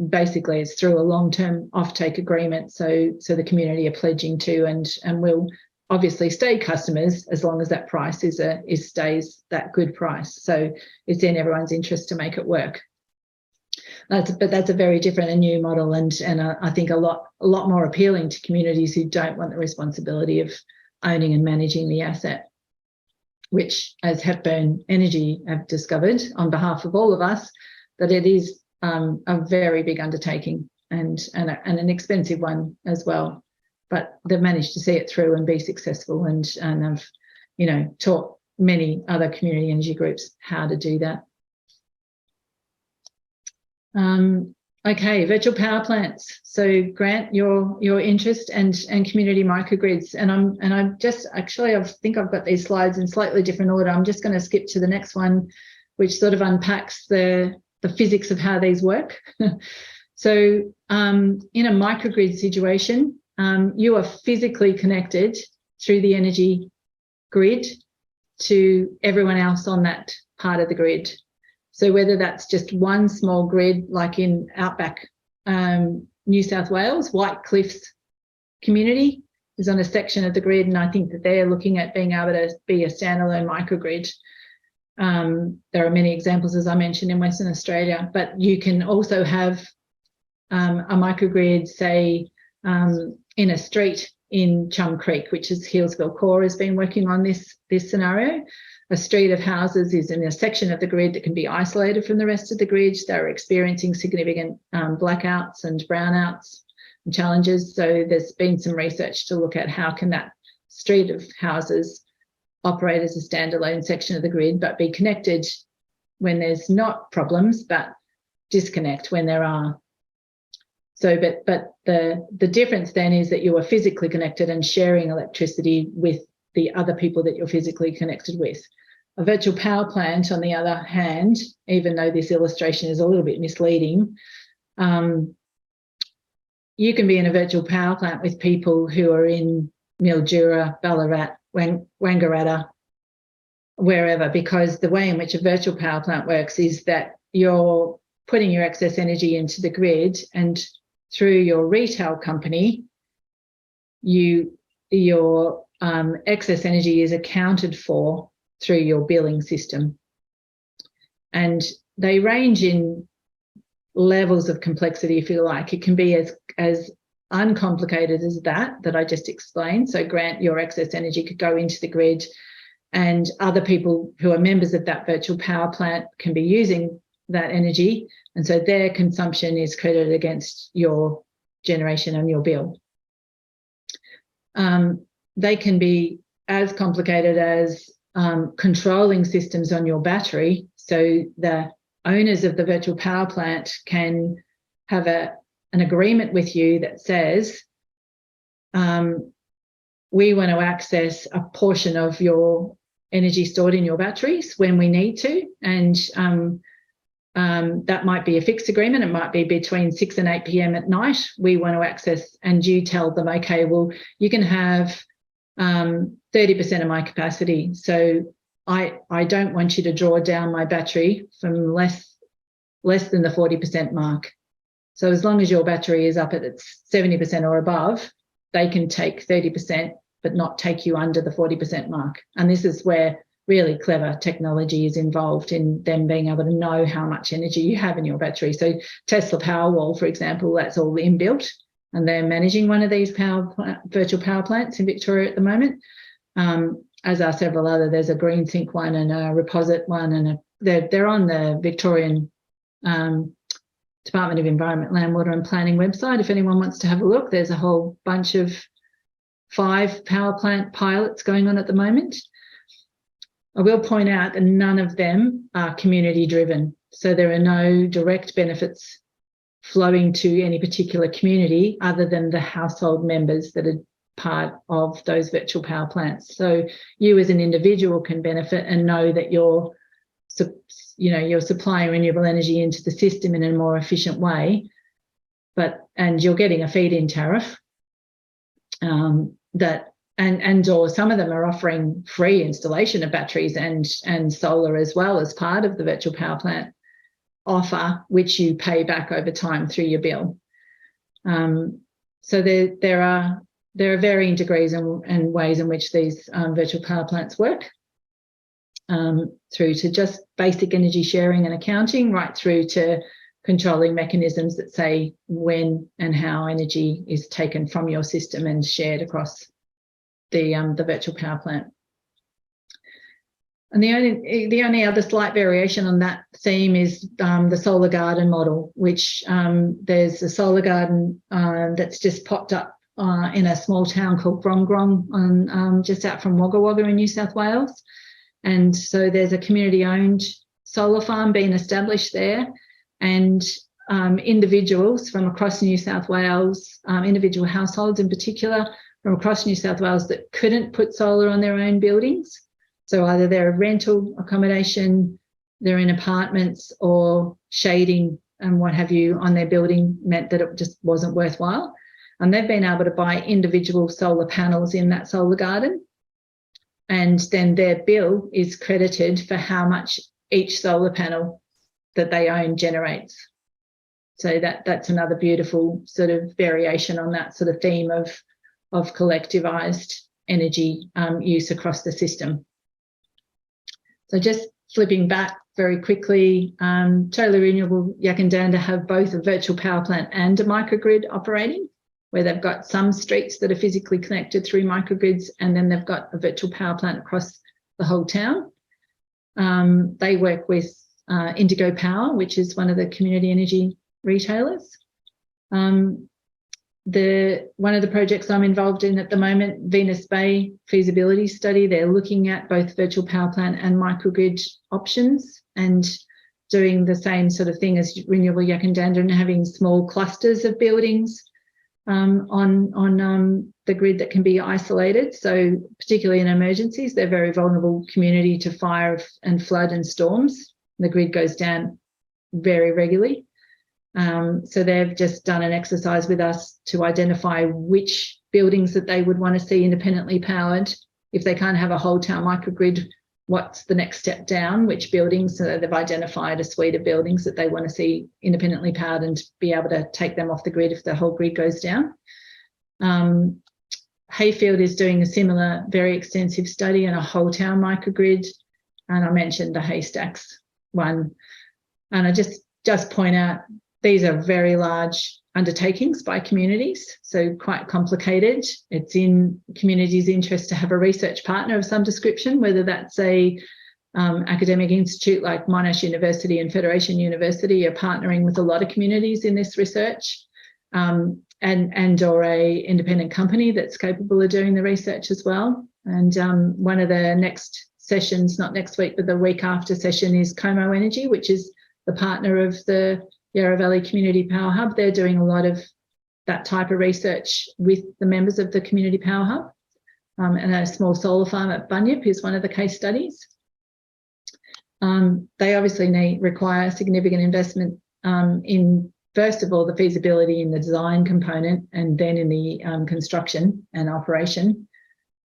basically it's through a long-term offtake agreement. So the community are pledging to and will obviously stay customers as long as that price stays that good price. So it's in everyone's interest to make it work. But that's a very different and new model, and I think a lot more appealing to communities who don't want the responsibility of owning and managing the asset, which, as Hepburn Energy have discovered on behalf of all of us, that it is a very big undertaking and an expensive one as well. But they've managed to see it through and be successful, and have, taught many other community energy groups how to do that. Okay, virtual power plants. So Grant, your interest and community microgrids, and I'm just actually I think I've got these slides in slightly different order. I'm just going to skip to the next one, which sort of unpacks the physics of how these work. So in a microgrid situation, you are physically connected through the energy grid to everyone else on that part of the grid. So whether that's just one small grid, like in outback New South Wales, White Cliffs community is on a section of the grid, and I think that they're looking at being able to be a standalone microgrid. There are many examples, as I mentioned, in Western Australia, but you can also have a microgrid, say, in a street in Chum Creek, which is Healesville Core, has been working on this scenario. A street of houses is in a section of the grid that can be isolated from the rest of the grid. They're experiencing significant blackouts and brownouts and challenges. So there's been some research to look at how can that street of houses operate as a standalone section of the grid, but be connected when there's not problems, but disconnect when there are. So, but the difference then is that you are physically connected and sharing electricity with the other people that you're physically connected with. A virtual power plant, on the other hand, even though this illustration is a little bit misleading, you can be in a virtual power plant with people who are in Mildura, Ballarat, Wangaratta, wherever, because the way in which a virtual power plant works is that you're putting your excess energy into the grid, and through your retail company, your excess energy is accounted for through your billing system. And they range in levels of complexity, if you like. It can be as uncomplicated as that I just explained. So grant your excess energy could go into the grid, and other people who are members of that virtual power plant can be using that energy, and so their consumption is credited against your generation and your bill. They can be as complicated as controlling systems on your battery. So the owners of the virtual power plant can have an agreement with you that says, we want to access a portion of your energy stored in your batteries when we need to, and that might be a fixed agreement. It might be between 6 and 8 p.m. at night. We want to access, and you tell them, okay, well, you can have 30% of my capacity. So I don't want you to draw down my battery from less than the 40% mark. So as long as your battery is up at its 70% or above, they can take 30%, but not take you under the 40% mark. And this is where really clever technology is involved in them being able to know how much energy you have in your battery. So Tesla Powerwall, for example, that's all inbuilt, and they're managing one of these virtual power plants in Victoria at the moment, as are several other. There's a GreenSync one and a Reposit one, and they're on the Victorian Department of Environment, Land, Water and Planning website. If anyone wants to have a look, there's a whole bunch of 5 power plant pilots going on at the moment. I will point out that none of them are community driven. So there are no direct benefits flowing to any particular community other than the household members that are part of those virtual power plants. So you as an individual can benefit and know that you're supplying renewable energy into the system in a more efficient way, and you're getting a feed-in tariff or some of them are offering free installation of batteries and solar as well as part of the virtual power plant offer, which you pay back over time through your bill. So there are varying degrees and ways in which these virtual power plants work, through to just basic energy sharing and accounting, right through to controlling mechanisms that say when and how energy is taken from your system and shared across the virtual power plant. And the only other slight variation on that theme is the solar garden model, which there's a solar garden that's just popped up in a small town called Grong just out from Wagga Wagga in New South Wales. And so there's a community-owned solar farm being established there, and individuals from across New South Wales, individual households in particular from across New South Wales that couldn't put solar on their own buildings. So either they're rental accommodation, they're in apartments, or shading and what have you on their building meant that it just wasn't worthwhile. And they've been able to buy individual solar panels in that solar garden, and then their bill is credited for how much each solar panel that they own generates. So that's another beautiful sort of variation on that sort of theme of collectivised energy use across the system. So just flipping back very quickly, Totally Renewable Yakandanda have both a virtual power plant and a microgrid operating. where they've got some streets that are physically connected through microgrids, and then they've got a virtual power plant across the whole town. They work with Indigo Power, which is one of the community energy retailers. One of the projects I'm involved in at the moment, Venus Bay feasibility study, they're looking at both virtual power plant and microgrid options and doing the same sort of thing as Renewable Yakandandra, having small clusters of buildings on the grid that can be isolated. So particularly in emergencies, they're a very vulnerable community to fire and flood and storms. The grid goes down very regularly. So they've just done an exercise with us to identify which buildings that they would want to see independently powered. If they can't have a whole town microgrid, what's the next step down, which buildings? So they've identified a suite of buildings that they want to see independently powered and be able to take them off the grid if the whole grid goes down. Hayfield is doing a similar very extensive study on a whole town microgrid. And I mentioned the Haystacks one. And I just point out, these are very large undertakings by communities, so quite complicated. It's in communities' interest to have a research partner of some description, whether that's a academic institute like Monash University and Federation University are partnering with a lot of communities in this research, and or a independent company that's capable of doing the research as well. And one of the next sessions, not next week, but the week after session, is Como Energy, which is the partner of the Yarra Valley Community Power Hub. They're doing a lot of that type of research with the members of the Community Power Hub. And a small solar farm at Bunyip is one of the case studies. They obviously require significant investment in, first of all, the feasibility in the design component, and then in the construction and operation.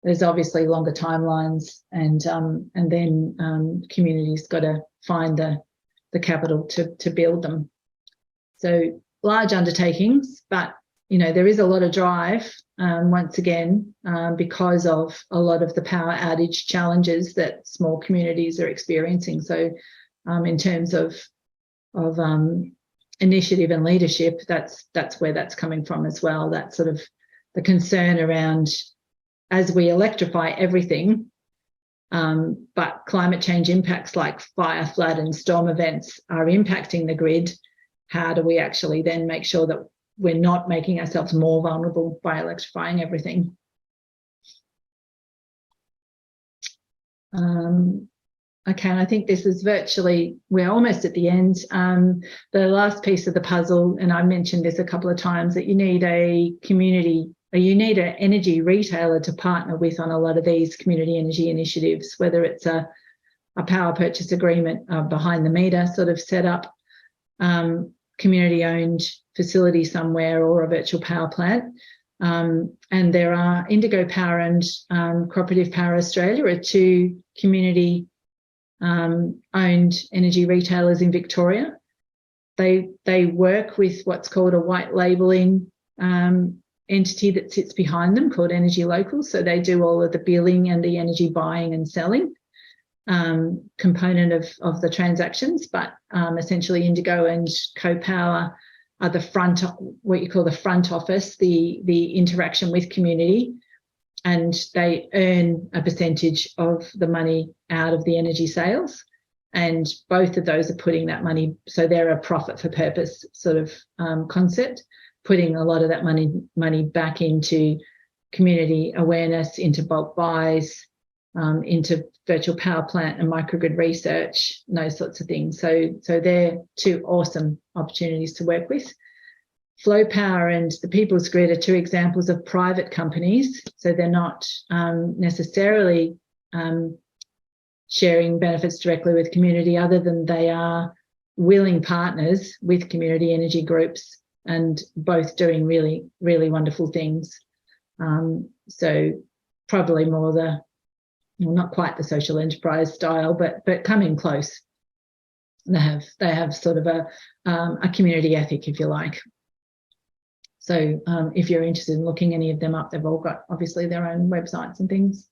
There's obviously longer timelines, and then communities got to find the capital to build them. So large undertakings, but there is a lot of drive once again because of a lot of the power outage challenges that small communities are experiencing. So in terms of initiative and leadership, that's where that's coming from as well. That sort of the concern around, as we electrify everything, but climate change impacts like fire, flood and storm events are impacting the grid. How do we actually then make sure that we're not making ourselves more vulnerable by electrifying everything? Okay, and I think this is we're almost at the end. The last piece of the puzzle, and I mentioned this a couple of times, that you need an energy retailer to partner with on a lot of these community energy initiatives, whether it's a power purchase agreement behind the meter sort of setup, community-owned facility somewhere, or a virtual power plant. And there are Indigo Power and Cooperative Power Australia are two community-owned energy retailers in Victoria. They work with what's called a white labelling entity that sits behind them called Energy Local. So they do all of the billing and the energy buying and selling component of the transactions, but essentially Indigo and CoPower are what you call the front office, the interaction with community, and they earn a percentage of the money out of the energy sales, and both of those are putting that money, so they're a profit for purpose sort of concept, putting a lot of that money back into community awareness, into bulk buys, into virtual power plant and microgrid research, and those sorts of things. So they're two awesome opportunities to work with. Flow Power and the People's Grid are two examples of private companies. So they're not necessarily sharing benefits directly with community, other than they are willing partners with community energy groups, and both doing really, really wonderful things. So probably more not quite the social enterprise style, but coming close. They have sort of a community ethic, if you like. So if you're interested in looking any of them up, they've all got obviously their own websites and things.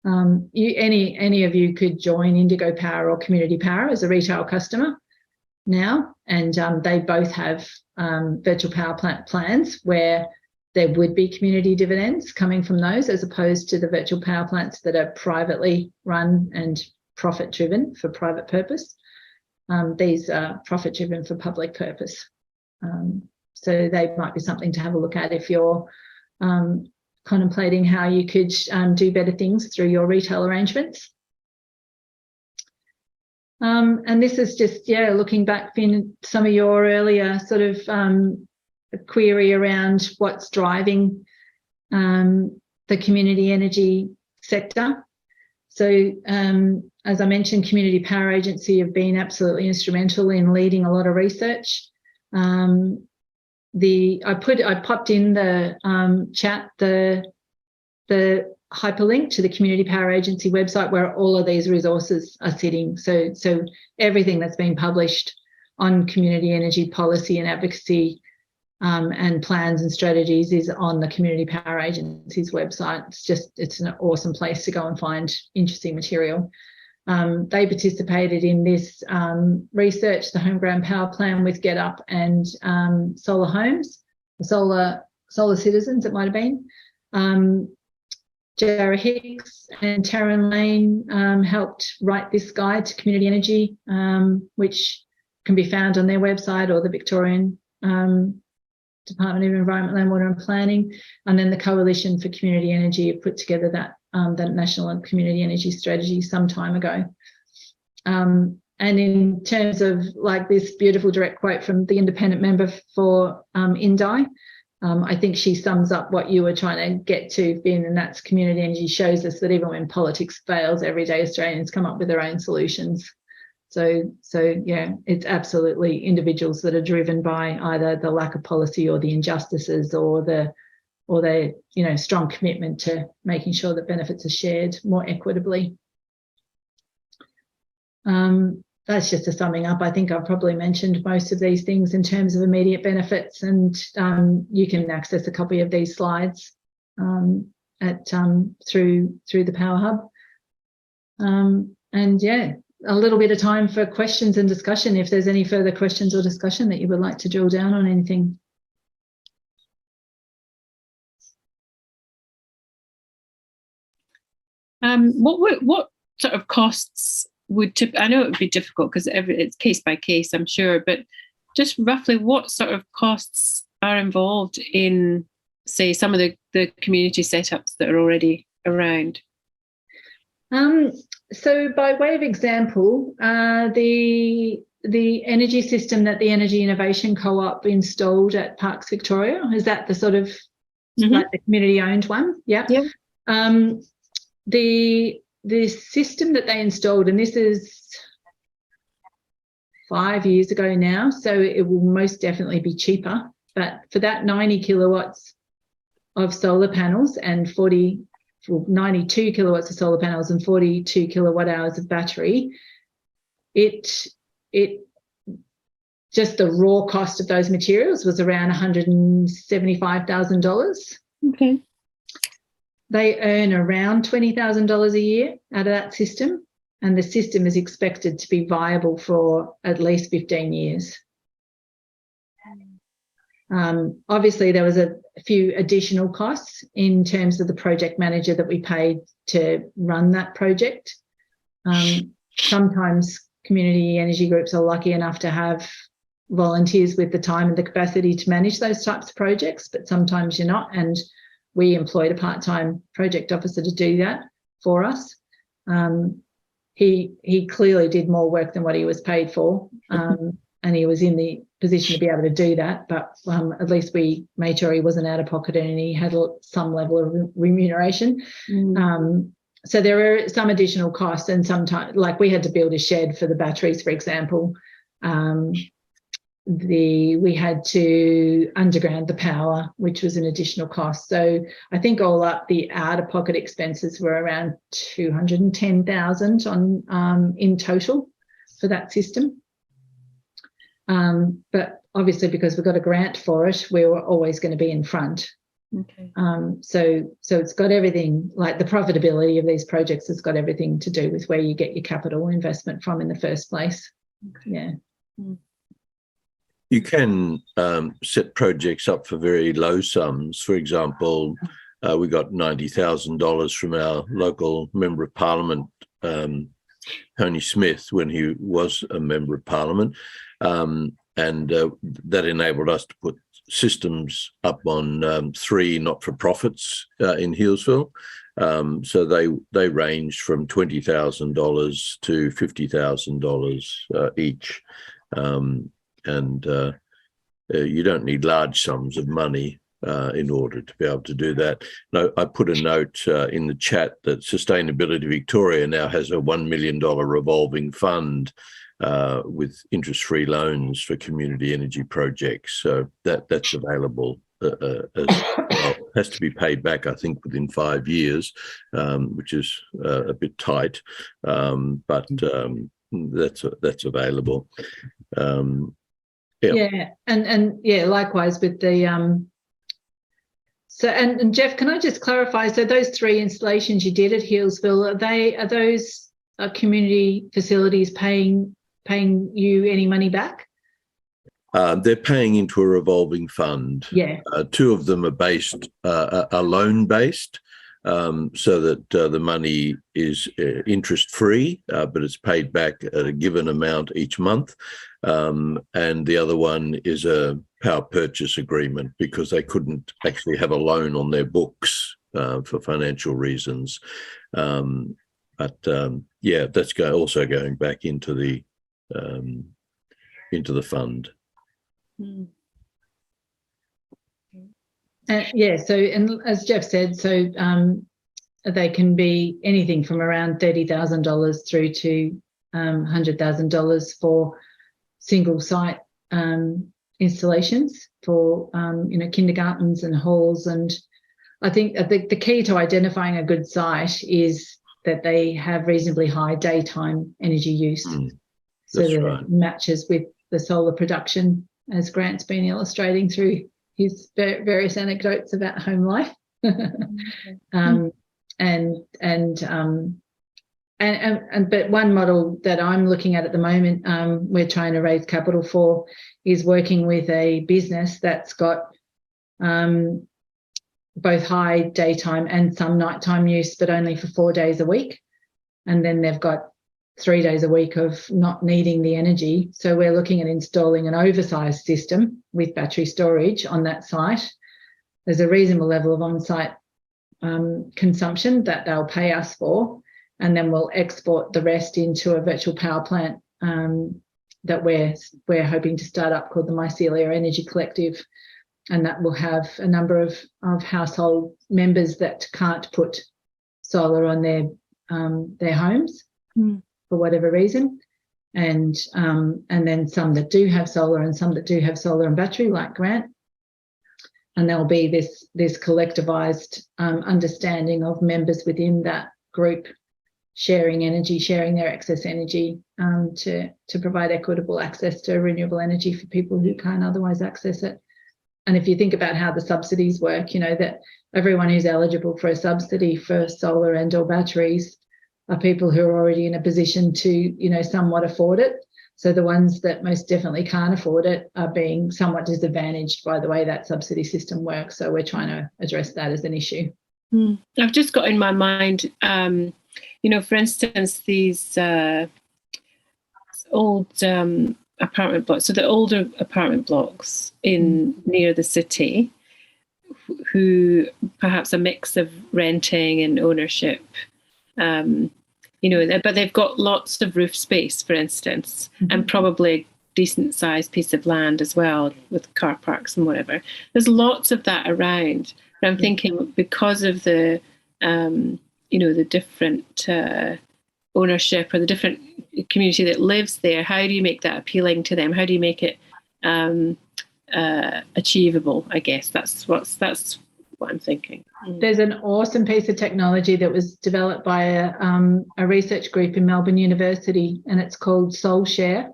Any of you could join Indigo Power or Community Power as a retail customer now, and they both have virtual power plant plans where there would be community dividends coming from those, as opposed to the virtual power plants that are privately run and profit driven for private purpose. These are profit driven for public purpose. So they might be something to have a look at if you're contemplating how you could do better things through your retail arrangements. And this is just, looking back in some of your earlier sort of query around what's driving the community energy sector. So as I mentioned, Community Power Agency have been absolutely instrumental in leading a lot of research. I popped in the chat the hyperlink to the Community Power Agency website where all of these resources are sitting. So everything that's been published on community energy policy and advocacy and plans and strategies is on the Community Power Agency's website. It's an awesome place to go and find interesting material. They participated in this research, the Homegrown Power Plan with GetUp and Solar Homes, Solar Citizens it might have been. Jara Hicks and Taryn Lane helped write this guide to community energy, which can be found on their website or the Victorian Department of Environment, Land, Water and Planning. And then the Coalition for Community Energy put together that National Community Energy Strategy some time ago. And in terms of like this beautiful direct quote from the independent member for Indi, I think she sums up what you were trying to get to, Ben, and that's community energy shows us that even when politics fails, everyday Australians come up with their own solutions. So yeah, it's absolutely individuals that are driven by either the lack of policy or the injustices or the strong commitment to making sure that benefits are shared more equitably. That's just a summing up. I think I've probably mentioned most of these things in terms of immediate benefits, and you can access a copy of these slides through the Power Hub. And yeah, a little bit of time for questions and discussion if there's any further questions or discussion that you would like to drill down on anything. What sort of costs I know it would be difficult because it's case by case, I'm sure, but just roughly what sort of costs are involved in, say, some of the community setups that are already around? So by way of example, the energy system that the Energy Innovation Co-op installed at Parks Victoria, is that the sort of like the community owned one? Yeah. The system that they installed, and this is 5 years ago now, so it will most definitely be cheaper, but for that 90 kilowatts of solar panels and 92 kilowatts of solar panels and 42 kilowatt hours of battery, it just the raw cost of those materials was around $175,000. Okay. They earn around $20,000 a year out of that system, and the system is expected to be viable for at least 15 years. Obviously, there was a few additional costs in terms of the project manager that we paid to run that project. Sometimes community energy groups are lucky enough to have volunteers with the time and the capacity to manage those types of projects, but sometimes you're not, and we employed a part-time project officer to do that for us. He clearly did more work than what he was paid for, and he was in the position to be able to do that, but at least we made sure he wasn't out of pocket and he had some level of remuneration. So there are some additional costs, and sometimes, like we had to build a shed for the batteries, for example. We had to underground the power, which was an additional cost. So I think all up the out-of-pocket expenses were around $210,000 in total for that system. But obviously, because we got a grant for it, we were always going to be in front. Okay. So it's got everything, like the profitability of these projects has got everything to do with where you get your capital investment from in the first place. Okay. Yeah. You can set projects up for very low sums. For example, we got $90,000 from our local Member of Parliament, Tony Smith, when he was a Member of Parliament. And that enabled us to put systems up on 3 not-for-profits in Healesville. So they ranged from $20,000 to $50,000 each. And you don't need large sums of money in order to be able to do that. No, I put a note in the chat that Sustainability Victoria now has a $1 million revolving fund with interest-free loans for community energy projects. So that's available as well. It has to be paid back, I think, within 5 years, which is a bit tight, but that's available. Yeah, and yeah, likewise with the so and Jeff, can I just clarify? So those 3 installations you did at Healesville, are those community facilities paying you any money back? They're paying into a revolving fund. Yeah. 2 of them are loan based, so that the money is interest free, but it's paid back at a given amount each month. And the other one is a power purchase agreement because they couldn't actually have a loan on their books for financial reasons. But that's also going back into the fund. Mm. So and as Jeff said, so they can be anything from around $30,000 through to $100,000 for single site installations for kindergartens and halls. And I think the key to identifying a good site is that they have reasonably high daytime energy use, so that it matches with the solar production, as Grant's been illustrating through his various anecdotes about home life. But one model that I'm looking at the moment, we're trying to raise capital for, is working with a business that's got both high daytime and some nighttime use, but only for 4 days a week. And then they've got 3 days a week of not needing the energy. So we're looking at installing an oversized system with battery storage on that site. There's a reasonable level of on-site consumption that they'll pay us for, and then we'll export the rest into a virtual power plant that we're hoping to start up called the Mycelia Energy Collective, and that will have a number of household members that can't put solar on their homes for whatever reason, and then some that do have solar and some that do have solar and battery, like Grant. And there'll be this collectivized understanding of members within that group sharing energy, sharing their excess energy to provide equitable access to renewable energy for people who can't otherwise access it. And if you think about how the subsidies work, that everyone who's eligible for a subsidy for solar and or batteries are people who are already in a position to, somewhat afford it. So the ones that most definitely can't afford it are being somewhat disadvantaged by the way that subsidy system works. So we're trying to address that as an issue. I've just got in my mind, for instance, these old apartment blocks. So the older apartment blocks near the city, who perhaps a mix of renting and ownership, but they've got lots of roof space, for instance, and probably a decent sized piece of land as well with car parks and whatever. There's lots of that around. But I'm thinking because of the, the different ownership or the different community that lives there, how do you make that appealing to them? How do you make it achievable? I guess that's what I'm thinking. There's an awesome piece of technology that was developed by a research group in Melbourne University, and it's called SoulShare.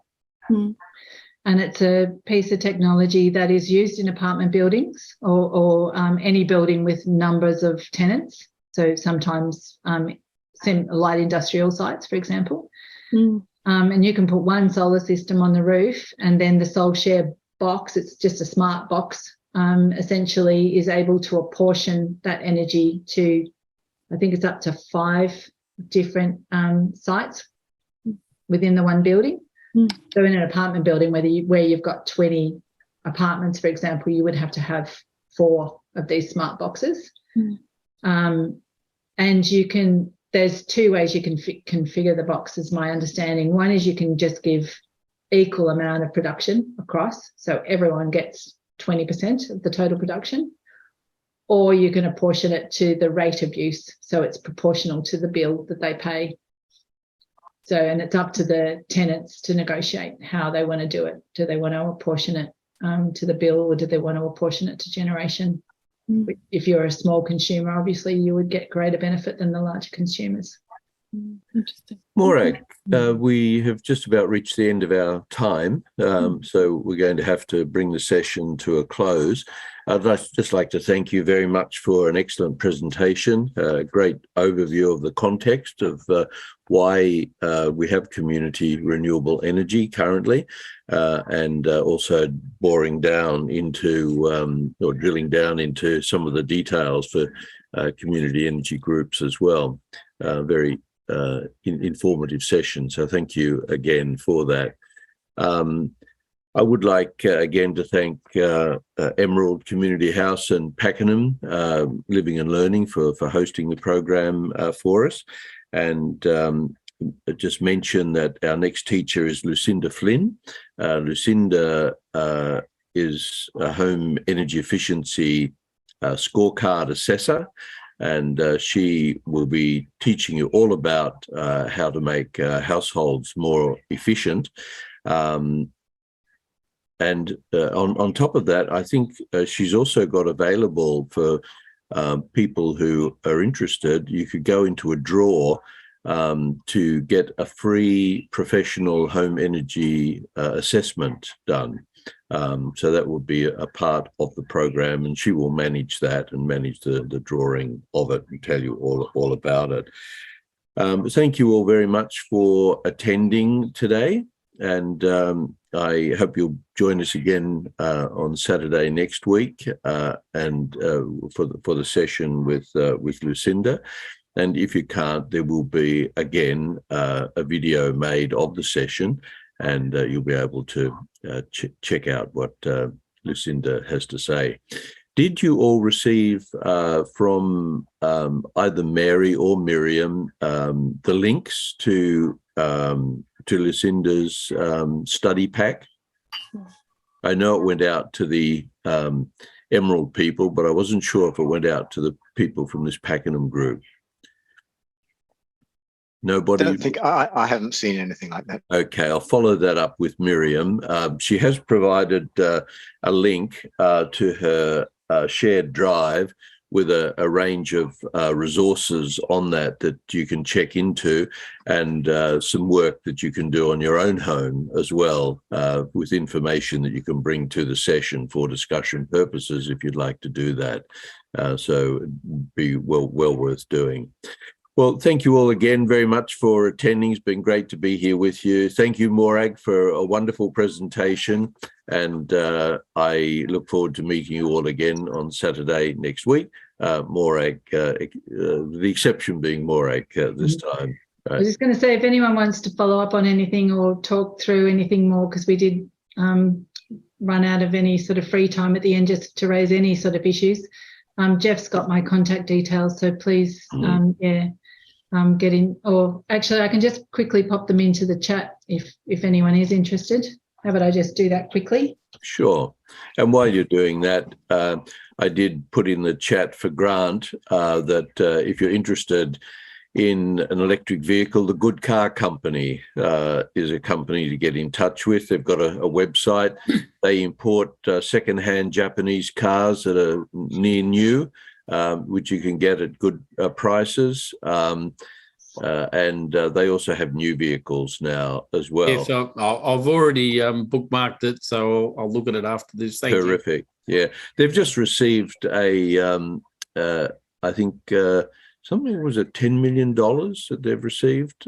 And it's a piece of technology that is used in apartment buildings or any building with numbers of tenants. So sometimes light industrial sites, for example. And you can put one solar system on the roof, and then the SoulShare box, it's just a smart box, essentially is able to apportion that energy to, I think it's up to 5 different sites within the one building. So in an apartment building, where you've got 20 apartments, for example, you would have to have 4 of these smart boxes. And there's 2 ways you can configure the box, is my understanding. One is you can just give equal amount of production across, so everyone gets 20% of the total production, or you can apportion it to the rate of use, so it's proportional to the bill that they pay. So, and it's up to the tenants to negotiate how they want to do it. Do they want to apportion it to the bill, or do they want to apportion it to generation? If you're a small consumer, obviously you would get greater benefit than the larger consumers. Interesting. Moragh, we have just about reached the end of our time, so we're going to have to bring the session to a close. I'd just like to thank you very much for an excellent presentation, a great overview of the context of why we have community renewable energy currently, and also boring down into or drilling down into some of the details for community energy groups as well. Very informative session, so thank you again for that. I would like again to thank Emerald Community House and Pakenham Living and Learning for hosting the program for us, and just mention that our next teacher is Lucinda Flynn. Lucinda is a home energy efficiency scorecard assessor, and she will be teaching you all about how to make households more efficient. And on top of that, I think she's also got available for people who are interested, you could go into a draw to get a free professional home energy assessment done. So that will be a part of the program, and she will manage that and manage the drawing of it and tell you all about it. Thank you all very much for attending today, and I hope you'll join us again on Saturday next week, and for the session with Lucinda. And if you can't, there will be again a video made of the session, and you'll be able to check out what Lucinda has to say. Did you all receive from either Mary or Miriam the links to Lucinda's study pack? I know it went out to the Emerald people, but I wasn't sure if it went out to the people from this Pakenham group. Nobody? I don't think I haven't seen anything like that. Okay, I'll follow that up with Miriam. She has provided a link to her shared drive with a range of resources on that you can check into, and some work that you can do on your own home as well, with information that you can bring to the session for discussion purposes if you'd like to do that. So it'd be well worth doing. Well, thank you all again very much for attending. It's been great to be here with you. Thank you, Moragh, for a wonderful presentation. And I look forward to meeting you all again on Saturday next week. Moragh, the exception being Moragh this time. I was just going to say, if anyone wants to follow up on anything or talk through anything more, because we did run out of any sort of free time at the end just to raise any sort of issues. Jeff's got my contact details, so please, get in, or actually I can just quickly pop them into the chat if anyone is interested. How about I just do that quickly? Sure. And while you're doing that, I did put in the chat for Grant that if you're interested in an electric vehicle, the Good Car Company is a company to get in touch with. They've got a website. They import second-hand Japanese cars that are near new, which you can get at good prices. And they also have new vehicles now as well. Yes, I've already bookmarked it, so I'll look at it after this. Thank you. Terrific. Yeah, they've just received a, I think, something, was it $10 million that they've received,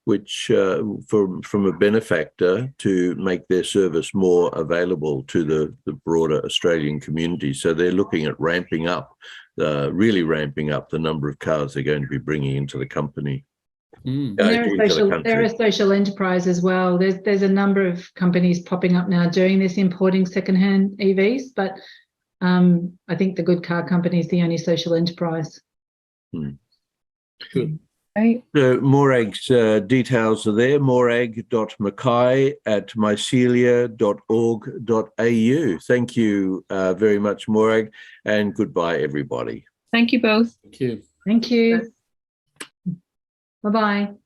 which from a benefactor to make their service more available to the broader Australian community. So they're looking at ramping up, really ramping up the number of cars they're going to be bringing into the company. They're a social enterprise as well. There's a number of companies popping up now doing this, importing secondhand EVs, but I think the Good Car Company is the only social enterprise. Good. Right. So Moragh's details are there, moragh.mackay@mycelia.org.au. Thank you very much, Moragh, and goodbye, everybody. Thank you both. Thank you. Thank you. Bye-bye.